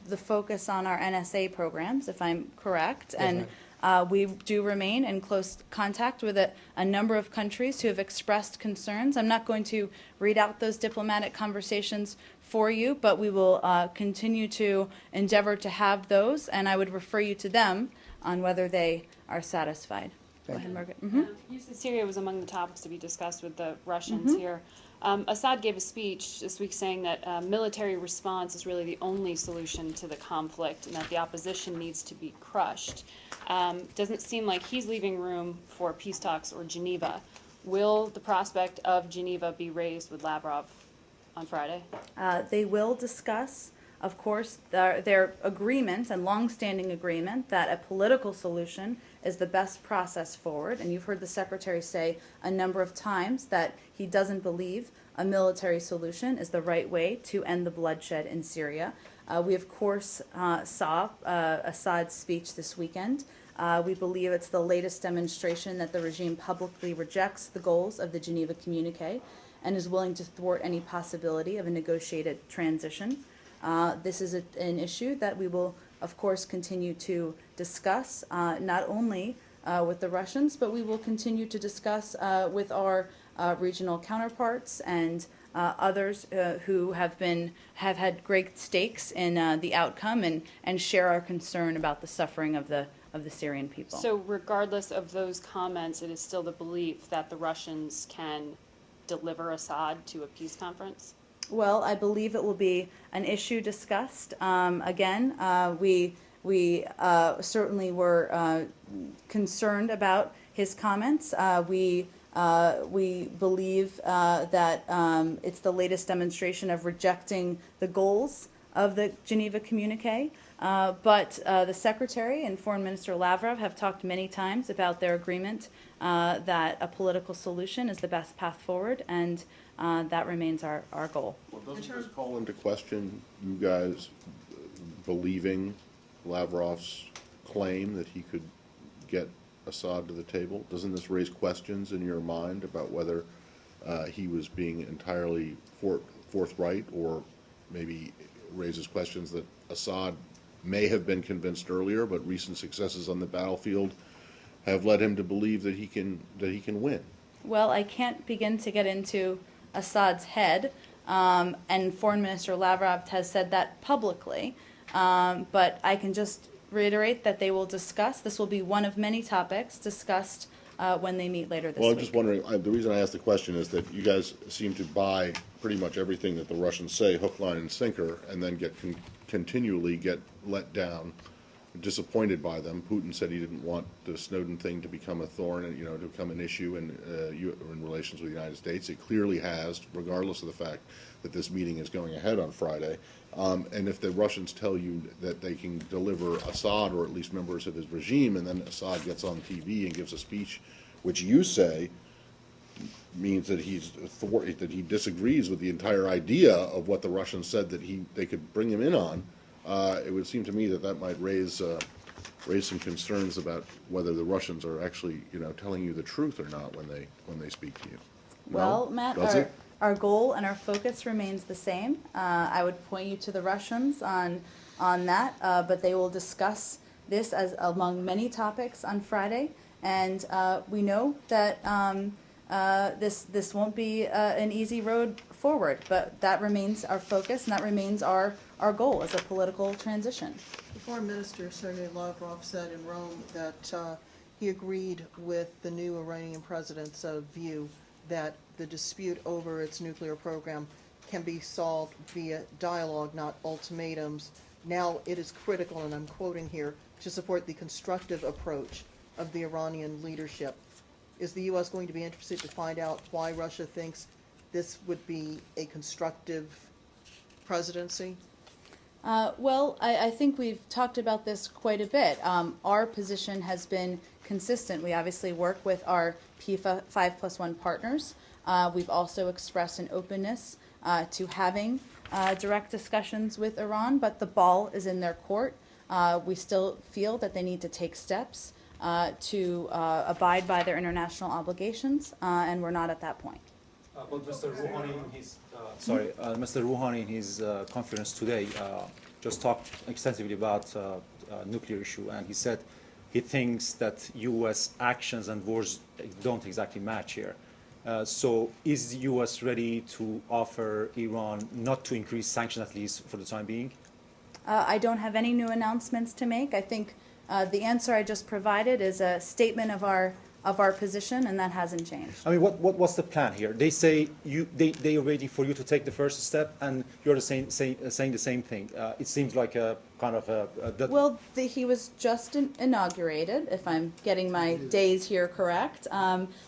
the focus on our NSA programs, if I'm correct. And we do remain in close contact with a number of countries who have expressed concerns. I'm not going to read out those diplomatic conversations for you, but we will continue to endeavor to have those, and I would refer you to them on whether they are satisfied. Go ahead, Margaret. Use of Syria was among the topics to be discussed with the Russians here. Assad gave a speech this week saying that military response is really the only solution to the conflict and that the opposition needs to be crushed. Doesn't seem like he's leaving room for peace talks or Geneva. Will the prospect of Geneva be raised with Lavrov on Friday? They will discuss, of course, their agreement and longstanding agreement that a political solution is the best process forward. And you've heard the Secretary say a number of times that he doesn't believe a military solution is the right way to end the bloodshed in Syria. We, of course, saw Assad's speech this weekend. We believe it's the latest demonstration that the regime publicly rejects the goals of the Geneva Communique and is willing to thwart any possibility of a negotiated transition. This is an issue that we will, of course, continue to discuss, not only with the Russians, but we will continue to discuss with our regional counterparts and others who have had great stakes in the outcome and share our concern about the suffering of the Syrian people. So regardless of those comments, it is still the belief that the Russians can deliver Assad to a peace conference? Well, I believe it will be an issue discussed. Again, we certainly were concerned about his comments. We believe that it's the latest demonstration of rejecting the goals of the Geneva Communique. But the Secretary and Foreign Minister Lavrov have talked many times about their agreement that a political solution is the best path forward, and that remains our goal. Well, doesn't this call into question you guys believing Lavrov's claim that he could get Assad to the table? Doesn't this raise questions in your mind about whether he was being entirely forthright, or maybe raises questions that Assad may have been convinced earlier, but recent successes on the battlefield have led him to believe that he can win? Well, I can't begin to get into Assad's head, and Foreign Minister Lavrov has said that publicly, but I can just reiterate that they will discuss. This will be one of many topics discussed when they meet later this week. Well, I'm just wondering, the reason I asked the question is that you guys seem to buy pretty much everything that the Russians say, hook, line, and sinker, and then continually get let down, disappointed by them. Putin said he didn't want the Snowden thing to become a thorn and, to become an issue in relations with the United States. It clearly has, regardless of the fact that this meeting is going ahead on Friday. And if the Russians tell you that they can deliver Assad, or at least members of his regime, and then Assad gets on TV and gives a speech which you say means that that he disagrees with the entire idea of what the Russians said that they could bring him in on, it would seem to me that might raise some concerns about whether the Russians are actually, telling you the truth or not when they speak to you. No? Well, Matt, Does it? our goal and our focus remains the same. I would point you to the Russians on that, but they will discuss this as among many topics on Friday, and we know that this won't be an easy road forward, but that remains our focus and that remains our goal as a political transition. The Foreign Minister Sergei Lavrov said in Rome that he agreed with the new Iranian president's view that the dispute over its nuclear program can be solved via dialogue, not ultimatums. Now it is critical, and I'm quoting here, to support the constructive approach of the Iranian leadership. Is the U.S. going to be interested to find out why Russia thinks this would be a constructive presidency? Well, I think we've talked about this quite a bit. Our position has been consistent. We obviously work with our P5+1 partners. We've also expressed an openness to having direct discussions with Iran, but the ball is in their court. We still feel that they need to take steps to abide by their international obligations, and we're not at that point. But Mr. Rouhani in his conference today just talked extensively about nuclear issue, and he said he thinks that U.S. actions and words don't exactly match here. So is the U.S. ready to offer Iran not to increase sanctions, at least for the time being? I don't have any new announcements to make. I think the answer I just provided is a statement of our position, and that hasn't changed. I mean, what's the plan here? They say they are waiting for you to take the first step, and you're saying the same thing. It seems like a kind of a well, he was just inaugurated, if I'm getting my days here correct.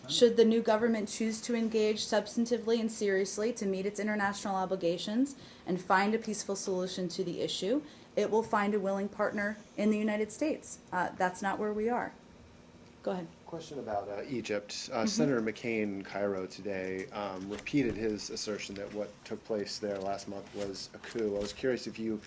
Should the new government choose to engage substantively and seriously to meet its international obligations and find a peaceful solution to the issue, it will find a willing partner in the United States. That's not where we are. Go ahead. Question about Egypt. Senator McCain in Cairo today repeated his assertion that what took place there last month was a coup. I was curious if you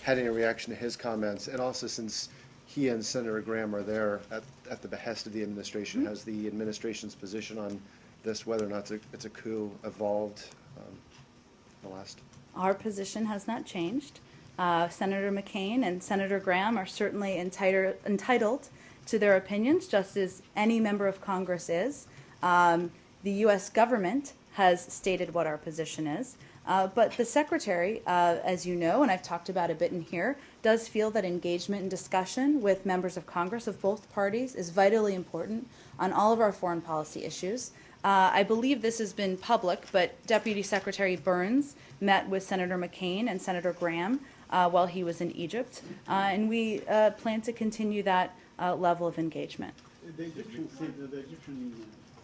had any reaction to his comments, and also since he and Senator Graham are there at the behest of the administration, has the administration's position on this, whether or not it's a coup, evolved in the last? Our position has not changed. Senator McCain and Senator Graham are certainly entitled to their opinions, just as any member of Congress is. The U.S. government has stated what our position is, but the Secretary, as you know, and I've talked about a bit in here, does feel that engagement and discussion with members of Congress of both parties is vitally important on all of our foreign policy issues. I believe this has been public, but Deputy Secretary Burns met with Senator McCain and Senator Graham while he was in Egypt, and we plan to continue that level of engagement. The Egyptian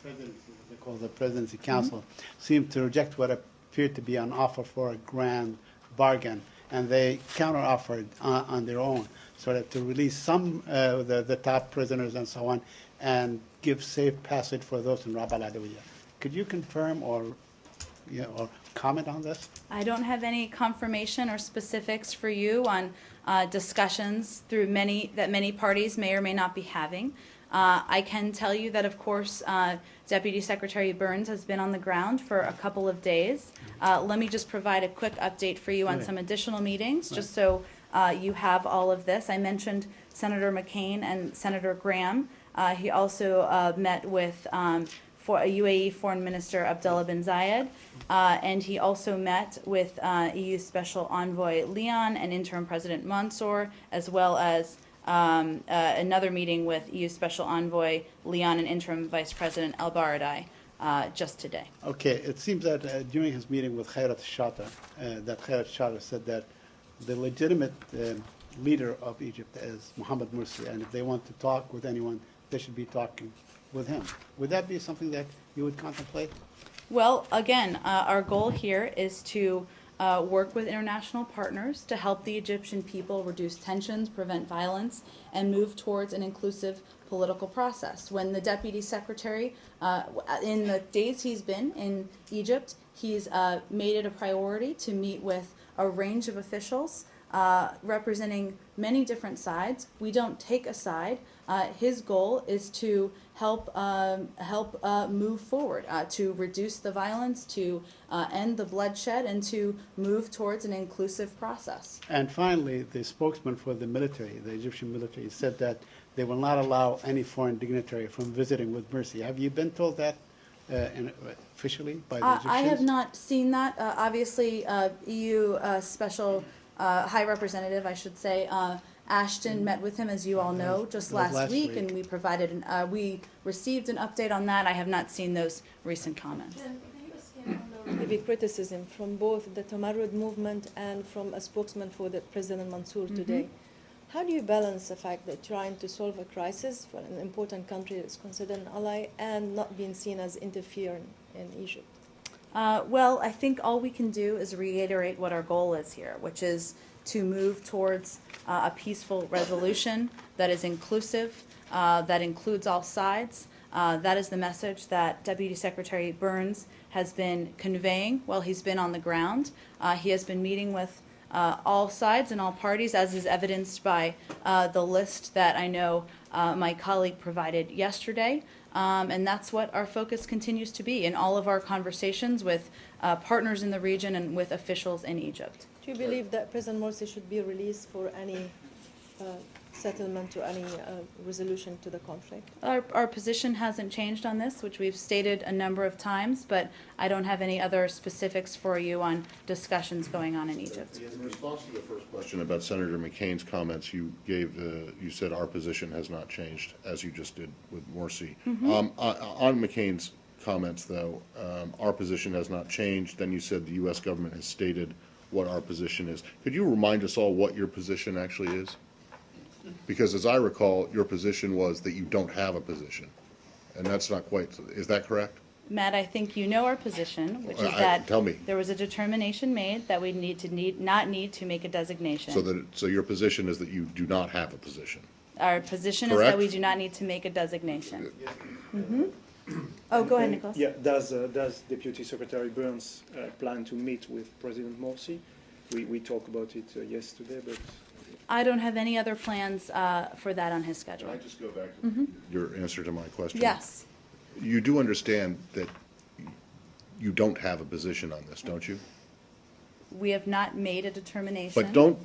presidency, they call the Presidency Council, seemed to reject what appeared to be an offer for a grand bargain, and they counter-offered on their own, so that to release some the top prisoners and so on, and give safe passage for those in Rab al-Adawiyya. Could you confirm or comment on this? I don't have any confirmation or specifics for you on discussions through many parties may or may not be having. I can tell you that, of course, Deputy Secretary Burns has been on the ground for a couple of days. Let me just provide a quick update for you on some additional meetings, just so you have all of this. I mentioned Senator McCain and Senator Graham. He also met with UAE Foreign Minister Abdullah bin Zayed, and he also met with EU Special Envoy Leon and Interim President Mansour, as well as another meeting with EU Special Envoy Leon and Interim Vice President El Baradei just today. Okay, it seems that during his meeting with Khairat Shatta, that Khairat Shatta said that the legitimate leader of Egypt is Mohamed Morsi, and if they want to talk with anyone, they should be talking with him. Would that be something that you would contemplate? Well, again, our goal here is to work with international partners to help the Egyptian people reduce tensions, prevent violence, and move towards an inclusive political process. When the Deputy Secretary, in the days he's been in Egypt, he's made it a priority to meet with a range of officials representing many different sides. We don't take a side. His goal is to help move forward, to reduce the violence, to end the bloodshed, and to move towards an inclusive process. And finally, the spokesman for the military, the Egyptian military, said that they will not allow any foreign dignitary from visiting with Mercy. Have you been told that officially by the Egyptians? I have not seen that. Obviously, EU Special High Representative, I should say, Ashton met with him, as you all know, just last week, and we provided, we received an update on that. I have not seen those recent comments. Heavy criticism from both the Tamarrud movement and from a spokesman for the President Mansour today. How do you balance the fact that trying to solve a crisis for an important country that's considered an ally and not being seen as interfering in Egypt? Well, I think all we can do is reiterate what our goal is here, which is to move towards a peaceful resolution that is inclusive, that includes all sides. That is the message that Deputy Secretary Burns has been conveying while he's been on the ground. He has been meeting with all sides and all parties, as is evidenced by the list that I know my colleague provided yesterday. And that's what our focus continues to be in all of our conversations with partners in the region and with officials in Egypt. Do you believe that President Morsi should be released for any settlement or any resolution to the conflict? Our position hasn't changed on this, which we've stated a number of times, but I don't have any other specifics for you on discussions going on in Egypt. In response to the first question about Senator McCain's comments, you gave you said our position has not changed, as you just did with Morsi. On McCain's comments, though, our position has not changed. Then you said the U.S. government has stated what our position is. Could you remind us all what your position actually is? Because as I recall, your position was that you don't have a position, and that's not quite, is that correct? Matt, I think you know our position, which is that there was a determination made that we not need to make a designation. So your position is that you do not have a position? Our position Correct? is that we do not need to make a designation. Oh, go ahead, Nicholas. Yeah, does Deputy Secretary Burns plan to meet with President Morsi? We talked about it yesterday, but... I don't have any other plans for that on his schedule. Can I just go back to your answer to my question? Yes. You do understand that you don't have a position on this, don't you? We have not made a determination. But don't,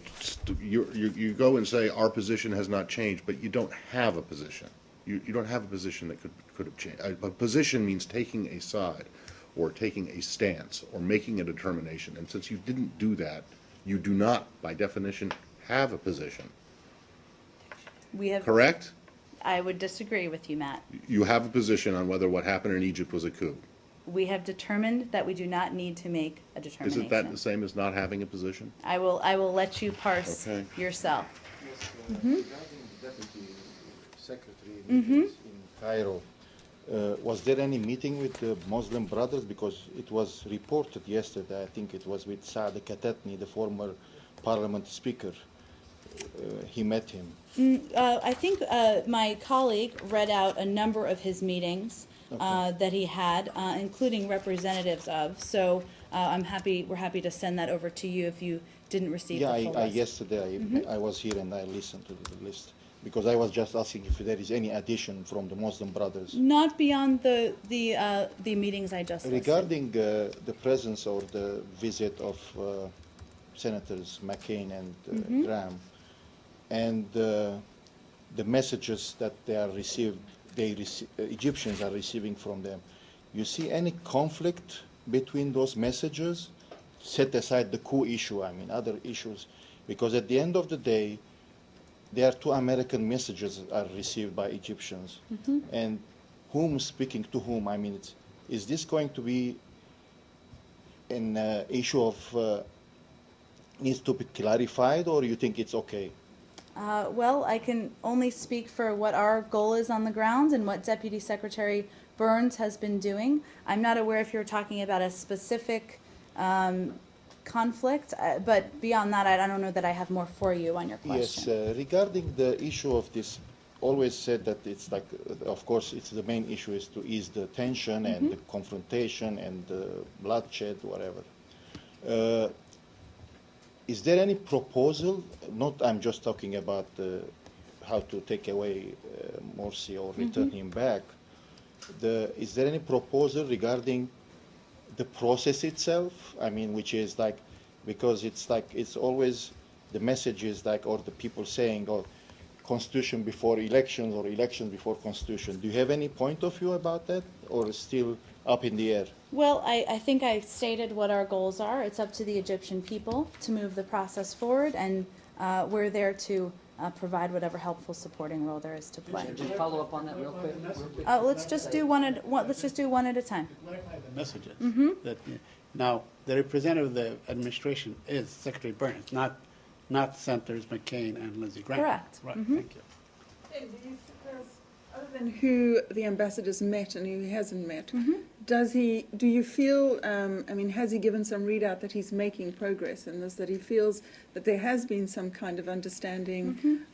you go and say our position has not changed, but you don't have a position. You don't have a position that could have changed. A position means taking a side or taking a stance or making a determination. And since you didn't do that, you do not, by definition, have a position. We have. Correct? I would disagree with you, Matt. You have a position on whether what happened in Egypt was a coup. We have determined that we do not need to make a determination. Isn't that the same as not having a position? I will let you parse yourself. Regarding the Deputy Secretary meetings in Cairo, was there any meeting with the Muslim Brothers? Because it was reported yesterday, I think it was with Saad Katatni, the former parliament speaker. He met him. I think my colleague read out a number of his meetings that he had, including representatives of. So we're happy to send that over to you if you didn't receive the full list. Yesterday I was here and I listened to the list because I was just asking if there is any addition from the Muslim Brothers. Not beyond the meetings I just listed. Regarding the presence or the visit of Senators McCain and Graham, and the messages that Egyptians are receiving from them, you see any conflict between those messages? Set aside the coup issue, I mean other issues, because at the end of the day, there are two American messages are received by Egyptians, and whom speaking to whom? I mean, is this going to be an issue of needs to be clarified, or you think it's okay? Well, I can only speak for what our goal is on the ground and what Deputy Secretary Burns has been doing. I'm not aware if you're talking about a specific conflict, but beyond that, I don't know that I have more for you on your question. Yes, regarding the issue of this, always said that it's like, of course, it's the main issue is to ease the tension and the confrontation and the bloodshed, whatever. Is there any proposal? Not, I'm just talking about how to take away Morsi or return him back. Is there any proposal regarding the process itself? I mean, which is like, because it's like, it's always, the message is like, or the people saying, oh, constitution before elections or elections before constitution. Do you have any point of view about that, or still up in the air? Well, I think I stated what our goals are. It's up to the Egyptian people to move the process forward, and we're there to provide whatever helpful supporting role there is to play. Just follow up on that real quick. Let's just do one at a time. Clarify the messages. That now the representative of the administration is Secretary Burns, not Senators McCain and Lindsey Graham. Correct. Right. Thank you. And do you suppose, other than who the ambassador's met and who he hasn't met, do you feel, I mean, has he given some readout that he's making progress in this, that he feels that there has been some kind of understanding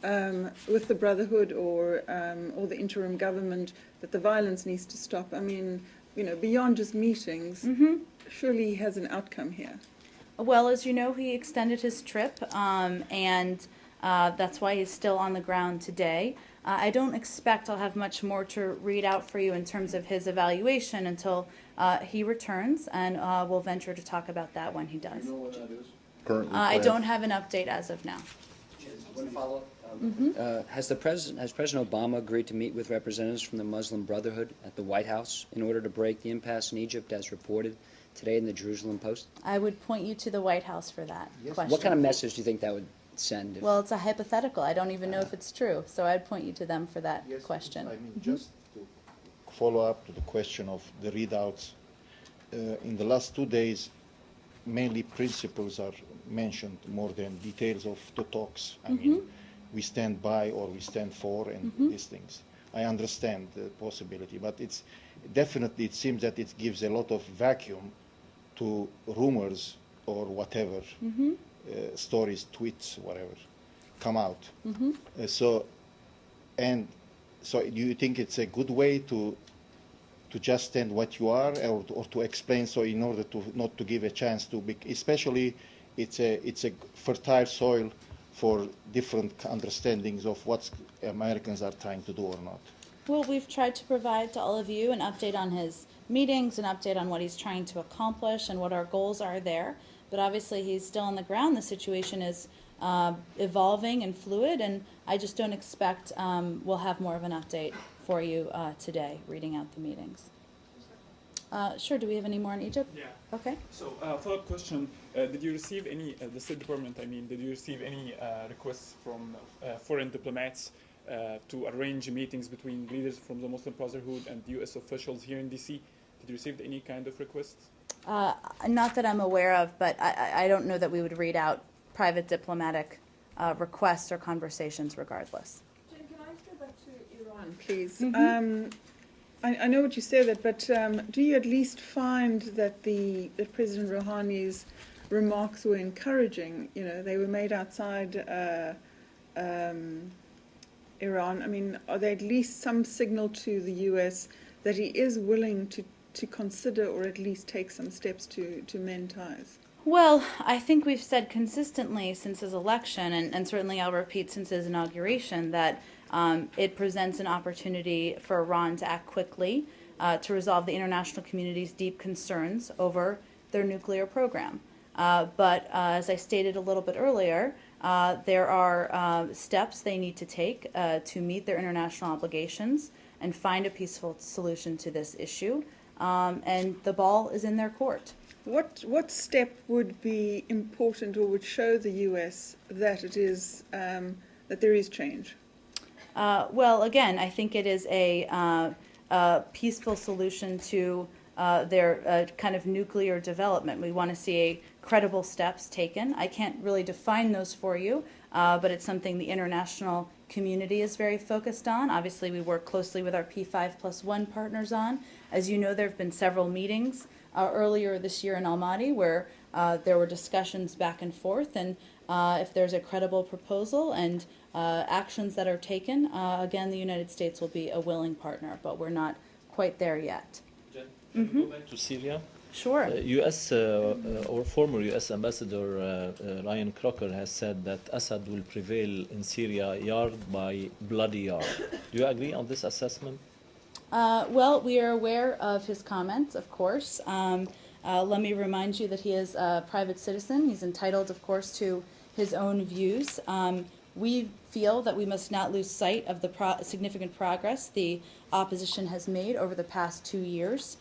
with the Brotherhood or the interim government that the violence needs to stop? I mean, you know, beyond just meetings, surely he has an outcome here. Well, as you know, he extended his trip, and that's why he's still on the ground today. I don't expect I'll have much more to read out for you in terms of his evaluation until he returns, and we'll venture to talk about that when he does. Do you know what that is? Currently I planned? don't have an update as of now. One follow-up. Has President Obama agreed to meet with representatives from the Muslim Brotherhood at the White House in order to break the impasse in Egypt, as reported today in the Jerusalem Post? I would point you to the White House for that question. What kind of message do you think that would send? Well, it's a hypothetical. I don't even know if it's true, so I'd point you to them for that question. I mean, just to follow up to the question of the readouts, in the last 2 days, mainly principles are mentioned more than details of the talks. I mean, we stand by or we stand for and these things. I understand the possibility, but it's definitely, it seems that it gives a lot of vacuum to rumors or whatever, stories, tweets, whatever, come out. So do you think it's a good way to just stand what you are, or to explain, so in order to not to give a chance to, especially it's a fertile soil for different understandings of what Americans are trying to do or not? Well, we've tried to provide to all of you an update on his meetings, an update on what he's trying to accomplish and what our goals are there. But obviously he's still on the ground. The situation is evolving and fluid, and I just don't expect we'll have more of an update for you today, reading out the meetings. Sure, do we have any more in Egypt? Yeah. Okay. So, follow-up question, did you receive any, the State Department, I mean, did you receive any requests from foreign diplomats to arrange meetings between leaders from the Muslim Brotherhood and U.S. officials here in D.C.? Did you receive any kind of requests? Not that I'm aware of, but I don't know that we would read out private diplomatic requests or conversations regardless. Jen, can I go back to Iran, please? I know what you said, but do you at least find that that President Rouhani's remarks were encouraging? You know, they were made outside Iran. I mean, are there at least some signal to the U.S. that he is willing to consider or at least take some steps to mend ties? Well, I think we've said consistently since his election, and certainly I'll repeat since his inauguration, that it presents an opportunity for Iran to act quickly to resolve the international community's deep concerns over their nuclear program. But as I stated a little bit earlier, there are steps they need to take to meet their international obligations and find a peaceful solution to this issue. And the ball is in their court. What step would be important or would show the U.S. that it is that there is change? Well, again, I think it is a peaceful solution to their kind of nuclear development. We want to see credible steps taken. I can't really define those for you, but it's something the international community is very focused on. Obviously, we work closely with our P5+1 partners on. As you know, there have been several meetings earlier this year in Almaty where There were discussions back and forth, and if there's a credible proposal and actions that are taken, again, the United States will be a willing partner, but we're not quite there yet. Jen, can we go back to Syria? Sure. Our former U.S. Ambassador Ryan Crocker has said that Assad will prevail in Syria yard by bloody yard. Do you agree on this assessment? Well, we are aware of his comments, of course. Let me remind you that he is a private citizen. He's entitled, of course, to his own views. We feel that we must not lose sight of the significant progress the opposition has made over the past 2 years,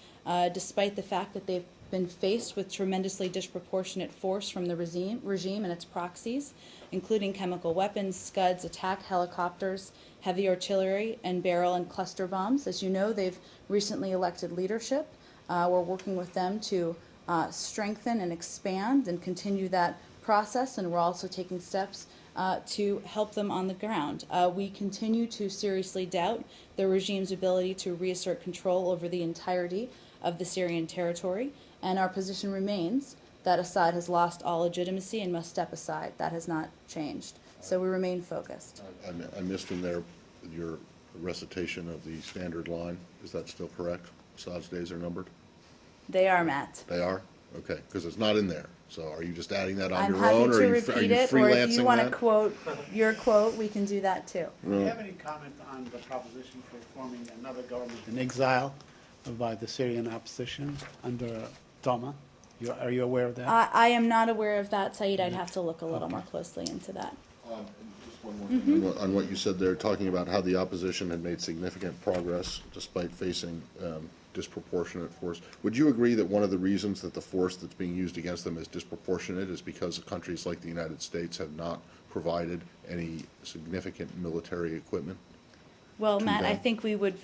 despite the fact that they've been faced with tremendously disproportionate force from the regime and its proxies, including chemical weapons, Scuds, attack helicopters, heavy artillery, and barrel and cluster bombs. As you know, they've recently elected leadership. We're working with them to strengthen and expand and continue that process, and we're also taking steps to help them on the ground. We continue to seriously doubt the regime's ability to reassert control over the entirety of the Syrian territory, and our position remains that Assad has lost all legitimacy and must step aside. That has not changed. So we remain focused. I missed in there your recitation of the standard line. Is that still correct? Assad's days are numbered? They are, Matt. They are? Okay, because it's not in there. So are you just adding that on I'm your happy own, to or are you repeat it, or if you freelancing want to that? quote your quote, we can do that too. Do you have any comment on the proposition for forming another government in exile by the Syrian opposition under Toma? Are you aware of that? I am not aware of that, Saeed. I'd have to look a little more closely into that. Just one more thing on what you said there, talking about how the opposition had made significant progress despite facing disproportionate force. Would you agree that one of the reasons that the force that's being used against them is disproportionate is because countries like the United States have not provided any significant military equipment? Well, Matt, I think we would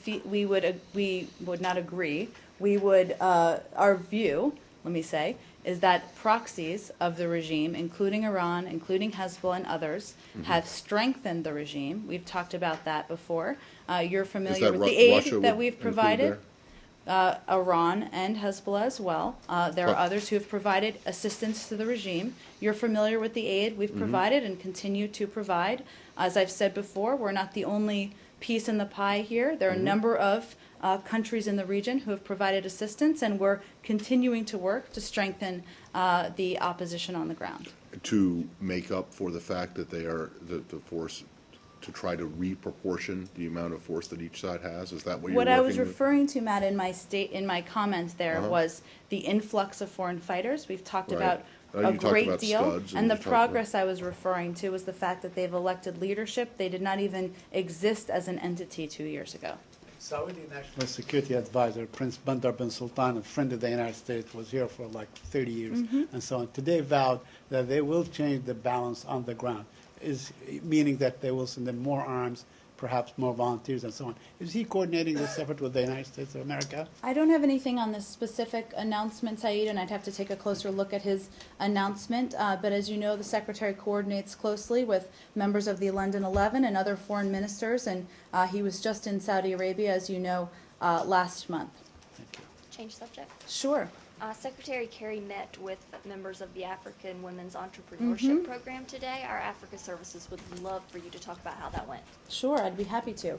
not agree. We would our view, let me say, is that proxies of the regime, including Iran, including Hezbollah and others, have strengthened the regime. We've talked about that before. You're familiar with the aid that we've provided. Iran and Hezbollah as well. There are others who have provided assistance to the regime. You're familiar with the aid we've provided and continue to provide. As I've said before, we're not the only piece in the pie here. There are a number of countries in the region who have provided assistance, and we're continuing to work to strengthen the opposition on the ground. To make up for the fact that they are the force, to try to reproportion the amount of force that each side has? Is that what you're What I was working with? referring to, Matt, in my comments there was the influx of foreign fighters. We've talked Right. about You a talked great about deal, Scuds and the you talked progress I was referring to was the fact that they've elected leadership. They did not even exist as an entity 2 years ago. Saudi National Security Advisor Prince Bandar bin Sultan, a friend of the United States, was here for like 30 years and so on. Today vowed that they will change the balance on the ground, meaning that they will send them more arms, perhaps more volunteers and so on. Is he coordinating this effort with the United States of America? I don't have anything on this specific announcement, Saeed, and I'd have to take a closer look at his announcement. But as you know, the Secretary coordinates closely with members of the London 11 and other foreign ministers, and he was just in Saudi Arabia, as you know, last month. Change subject. Sure. Secretary Kerry met with members of the African Women's Entrepreneurship Program today. Our Africa Services would love for you to talk about how that went. Sure, I'd be happy to.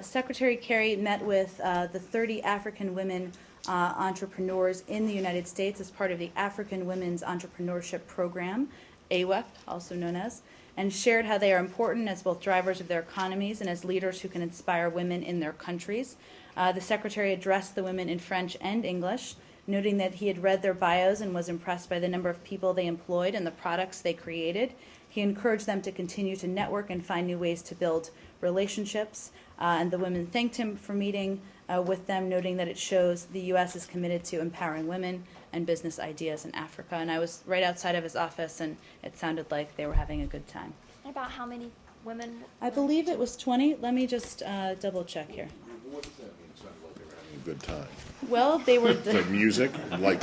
Secretary Kerry met with the 30 African women entrepreneurs in the United States as part of the African Women's Entrepreneurship Program, AWEP, also known as, and shared how they are important as both drivers of their economies and as leaders who can inspire women in their countries. The Secretary addressed the women in French and English, noting that he had read their bios and was impressed by the number of people they employed and the products they created. He encouraged them to continue to network and find new ways to build relationships. And the women thanked him for meeting with them, noting that it shows the U.S. is committed to empowering women and business ideas in Africa. And I was right outside of his office, and it sounded like they were having a good time. And about how many women? I believe it was 20. Let me just double check here. What does that mean? It sounded like they were having a good time. Well, they were Like music, like.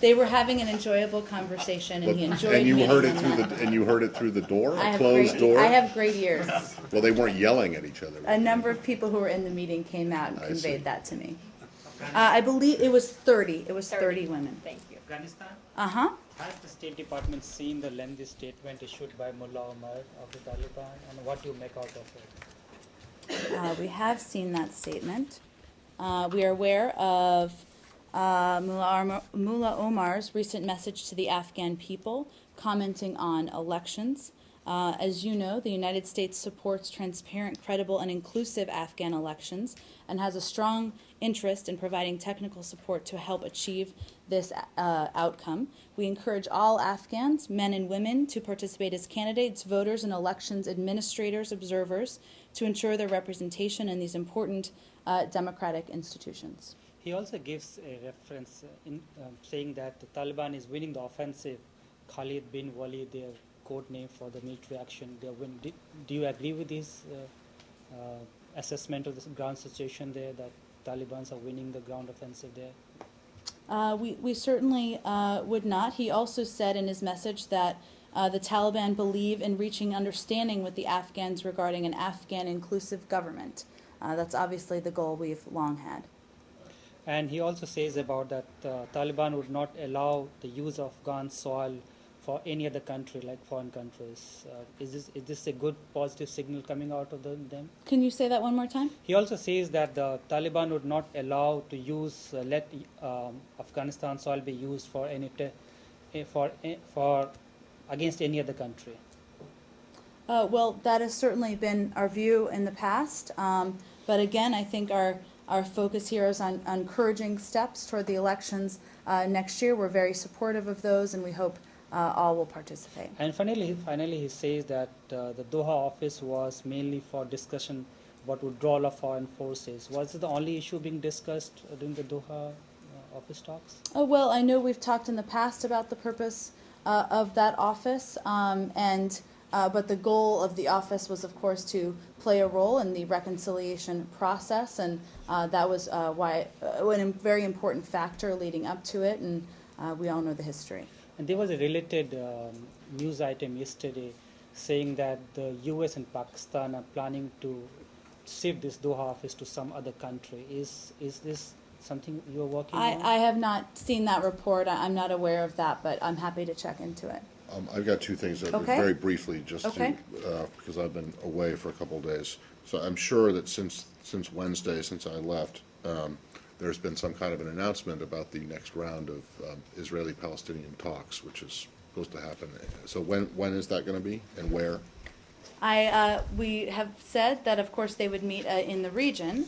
they were having an enjoyable conversation, and he enjoyed And you meeting heard it them. through and you heard it through the door, I a have closed great, door. I have great ears. Well, they weren't yelling at each other. A number of people who were in the meeting came out and I conveyed see. that to me. I believe it was 30. It was 30 women. Thank you. Afghanistan. Uh-huh. Has the State Department seen the lengthy statement issued by Mullah Omar of the Taliban, and what do you make out of it? We have seen that statement. We are aware of Mullah Omar's recent message to the Afghan people, commenting on elections. As you know, the United States supports transparent, credible, and inclusive Afghan elections and has a strong interest in providing technical support to help achieve this outcome. We encourage all Afghans, men and women, to participate as candidates, voters, and elections administrators, observers, to ensure their representation in these important democratic institutions. He also gives a reference in saying that the Taliban is winning the offensive. Khalid bin Walid, their code name for the military action, they win. Do you agree with his assessment of the ground situation there, that Taliban are winning the ground offensive there? We certainly would not. He also said in his message that the Taliban believe in reaching understanding with the Afghans regarding an Afghan inclusive government. That's obviously the goal we've long had. And he also says about that Taliban would not allow the use of Afghan soil for any other country, like foreign countries. Is this a good positive signal coming out of them? Can you say that one more time? He also says that the Taliban would not allow to use let Afghanistan soil be used for any for against any other country. Well, that has certainly been our view in the past. But again, I think our focus here is on encouraging steps toward the elections next year. We're very supportive of those, and we hope all will participate. And finally, he says that the Doha office was mainly for discussion about withdrawal of foreign forces. Was it the only issue being discussed during the Doha office talks? Oh, well, I know we've talked in the past about the purpose of that office, but the goal of the office was, of course, to play a role in the reconciliation process, and that was a very important factor leading up to it, and we all know the history. And there was a related news item yesterday saying that the U.S. and Pakistan are planning to shift this Doha office to some other country. Is this something you're working on? I have not seen that report. I'm not aware of that, but I'm happy to check into it. I've got two things, Okay. very briefly, just Okay. to, because I've been away for a couple of days. So I'm sure that since Wednesday, since I left, there's been some kind of an announcement about the next round of Israeli-Palestinian talks, which is supposed to happen. So when is that going to be, and where? We have said that, of course, they would meet in the region,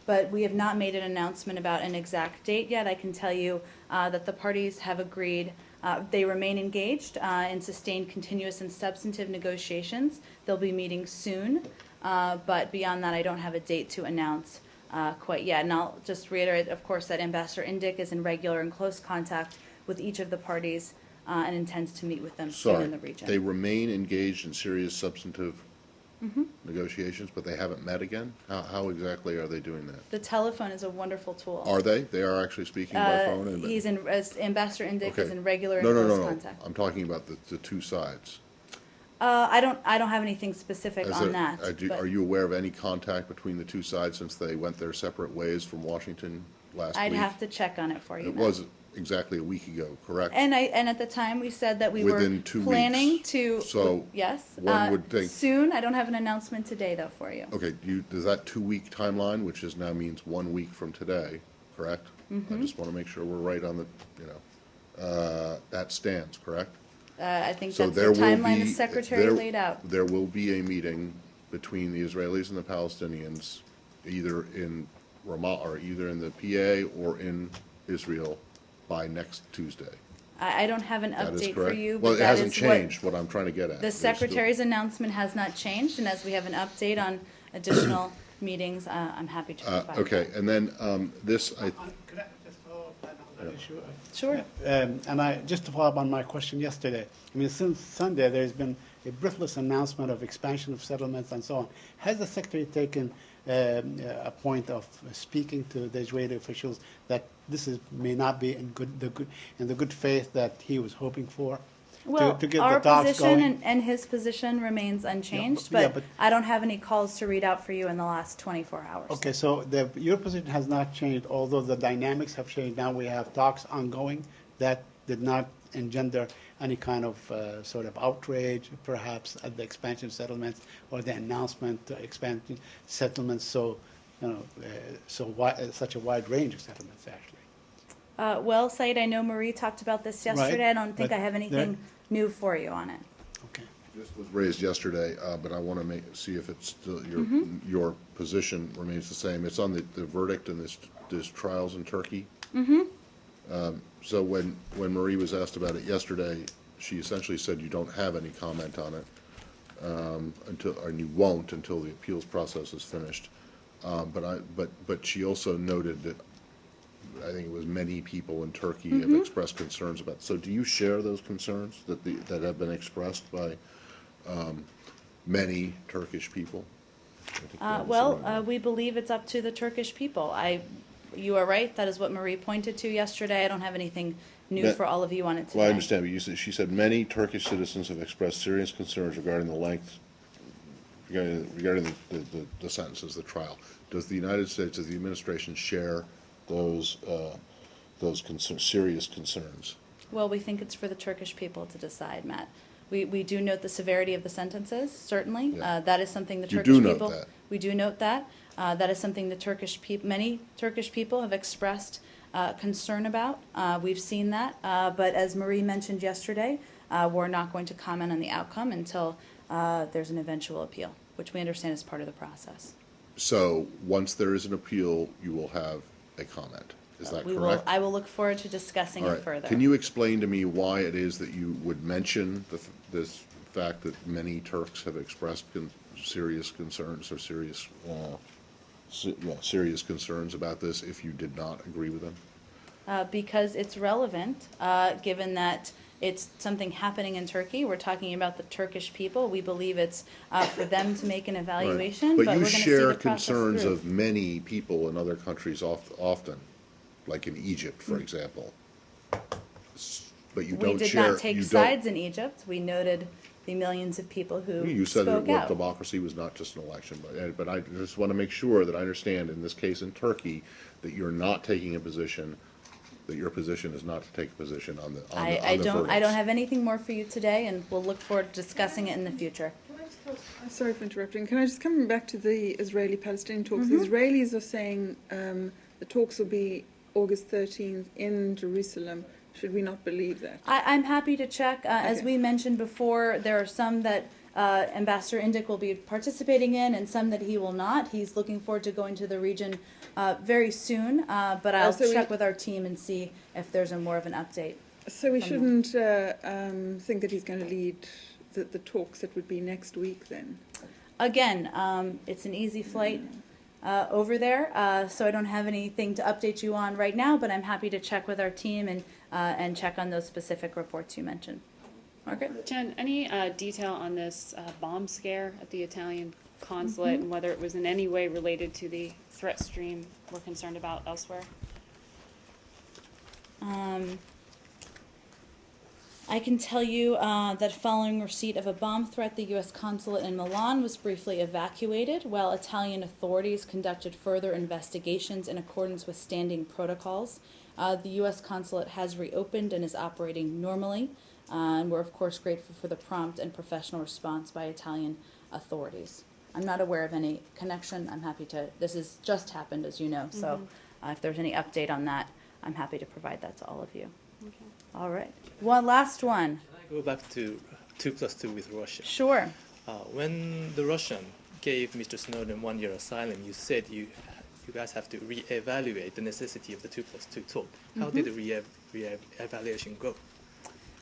but we have not made an announcement about an exact date yet. I can tell you that the parties have agreed. They remain engaged in sustained, continuous, and substantive negotiations. They'll be meeting soon, but beyond that, I don't have a date to announce quite yet. And I'll just reiterate, of course, that Ambassador Indyk is in regular and close contact with each of the parties and intends to meet with them soon in the region. They remain engaged in serious, substantive negotiations, but they haven't met again? How exactly are they doing that? The telephone is a wonderful tool. Are they? They are actually speaking by phone? Ambassador Indyk is in regular and No, close contact. I'm talking about the two sides. I don't have anything specific on that. but- Are you aware of any contact between the two sides since they went their separate ways from Washington last week? I'd have to check on it for you. It Matt. was exactly a week ago, correct? And at the time we said that we Within were 2 planning weeks. to. So yes. one would think- soon. I don't have an announcement today though for you. Okay, does that 2-week timeline, which is now means 1 week from today, correct? I just want to make sure we're right on that stands, correct? I think So that's the there will timeline the be- secretary there- laid out. There will be a meeting between the Israelis and the Palestinians, either in Ramallah, or either in the PA or in Israel by next Tuesday. I don't have an That is update for correct? you. Well, but it that hasn't is what- changed, what I'm trying to get at. The There's still- secretary's announcement has not changed, and as we have an update on additional meetings, I'm happy to provide. Okay, and then this, Could I just follow up on that issue? Sure. And just to follow up on my question yesterday, I mean, since Sunday, there's been a breathless announcement of expansion of settlements and so on. Has the Secretary taken a point of speaking to the Israeli officials that this may not be in the good faith that he was hoping for? Well, to get our the talks position going? and his position remains unchanged, Yeah, but but- I don't have any calls to read out for you in the last 24 hours. Okay, so your position has not changed, although the dynamics have changed. Now we have talks ongoing that did not engender any kind of sort of outrage, perhaps, at the expansion settlements or the announcement to expansion settlements. So, such a wide range of settlements, actually. Well, Said, I know Marie talked about this yesterday. I don't think but I have anything new for you on it. This was raised yesterday, but I want to see if it's still your position remains the same. It's on the verdict in this trials in Turkey. So when Marie was asked about it yesterday, she essentially said you don't have any comment on it and you won't until the appeals process is finished. But she also noted that I think it was many people in Turkey have expressed concerns about it. So do you share those concerns that have been expressed by many Turkish people? We believe it's up to the Turkish people. You are right. That is what Marie pointed to yesterday. I don't have anything new for all of you on it today. Well, I understand, but she said many Turkish citizens have expressed serious concerns regarding the length, regarding the sentences, the trial. Does the United States, does the administration share those serious concerns? Well, we think it's for the Turkish people to decide, Matt. We do note the severity of the sentences, certainly. Yeah. That is something the You Turkish do note people. that. We do note that. That is something the many Turkish people have expressed concern about. We've seen that. But as Marie mentioned yesterday, we're not going to comment on the outcome until there's an eventual appeal, which we understand is part of the process. So once there is an appeal, you will have a comment. Is that correct? I will look forward to discussing All it right. further. Can you explain to me why it is that you would mention this fact that many Turks have expressed serious concerns or serious concerns about this if you did not agree with them? Because it's relevant, given that it's something happening in Turkey. We're talking about the Turkish people. We believe it's for them to make an evaluation. Right. But we're you gonna see share the process concerns through. of many people in other countries often, like in Egypt, for example. But you We don't did share. not take you sides in Egypt. We noted the millions of people who You said spoke that out. democracy was not just an election, but I just want to make sure that I understand in this case in Turkey that you're not taking a position, that your position is not to take a position on the I don't verdicts. have anything more for you today, and we'll look forward to discussing it in the future. Sorry for interrupting. Can I just come back to the Israeli-Palestinian talks? Mm-hmm. The Israelis are saying the talks will be August 13th in Jerusalem. Should we not believe that? I'm happy to check. As Okay. we mentioned before, there are some that Ambassador Indyk will be participating in and some that he will not. He's looking forward to going to the region very soon, but I'll Also, check with our team and see if there's more of an update. So we from shouldn't think that he's going to lead the talks that would be next week then? Again, it's an easy flight over there, so I don't have anything to update you on right now, but I'm happy to check with our team and check on those specific reports you mentioned. Margaret? Jen, any detail on this bomb scare at the Italian consulate Mm-hmm. and whether it was in any way related to the threat stream we're concerned about elsewhere? I can tell you that following receipt of a bomb threat, the U.S. consulate in Milan was briefly evacuated while Italian authorities conducted further investigations in accordance with standing protocols. The U.S. consulate has reopened and is operating normally, and we're of course grateful for the prompt and professional response by Italian authorities. I'm not aware of any connection. I'm happy to, this has just happened, as you know, so if there's any update on that, I'm happy to provide that to all of you. Okay. All right. One last one. Can I go back to 2+2 with Russia? Sure. When the Russian gave Mr. Snowden 1 year asylum, you said you guys have to re-evaluate the necessity of the 2+2 talk. How did the re-evaluation go?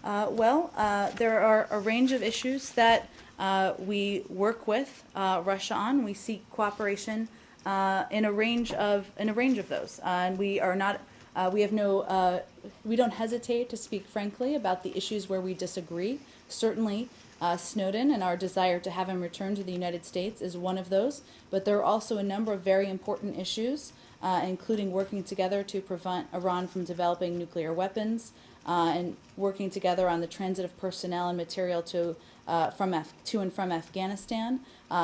There are a range of issues that we work with Russia on. We seek cooperation in a range of those, and we are not. We have no. We don't hesitate to speak frankly about the issues where we disagree. Certainly, Snowden and our desire to have him return to the United States is one of those. But there are also a number of very important issues, including working together to prevent Iran from developing nuclear weapons, and working together on the transit of personnel and material to and from Afghanistan,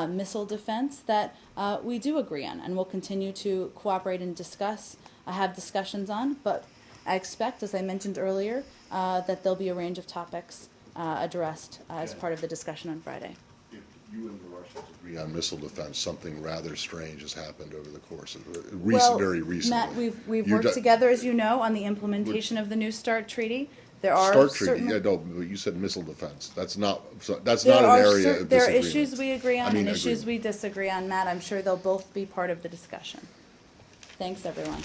missile defense that we do agree on, and we'll continue to cooperate and discuss, have discussions on. But I expect, as I mentioned earlier, that there'll be a range of topics addressed as part of the discussion on Friday. If you and the Russians agree on missile defense, something rather strange has happened over the course of very recently. Matt, we've You worked do- together, as you know, on the implementation of the New START treaty. There are START treaty, certain, yeah, no, but you said missile defense. That's not an there area are of there are disagreement. issues we agree on I mean, and issues agreement. we disagree on, Matt. I'm sure they'll both be part of the discussion. Thanks, everyone.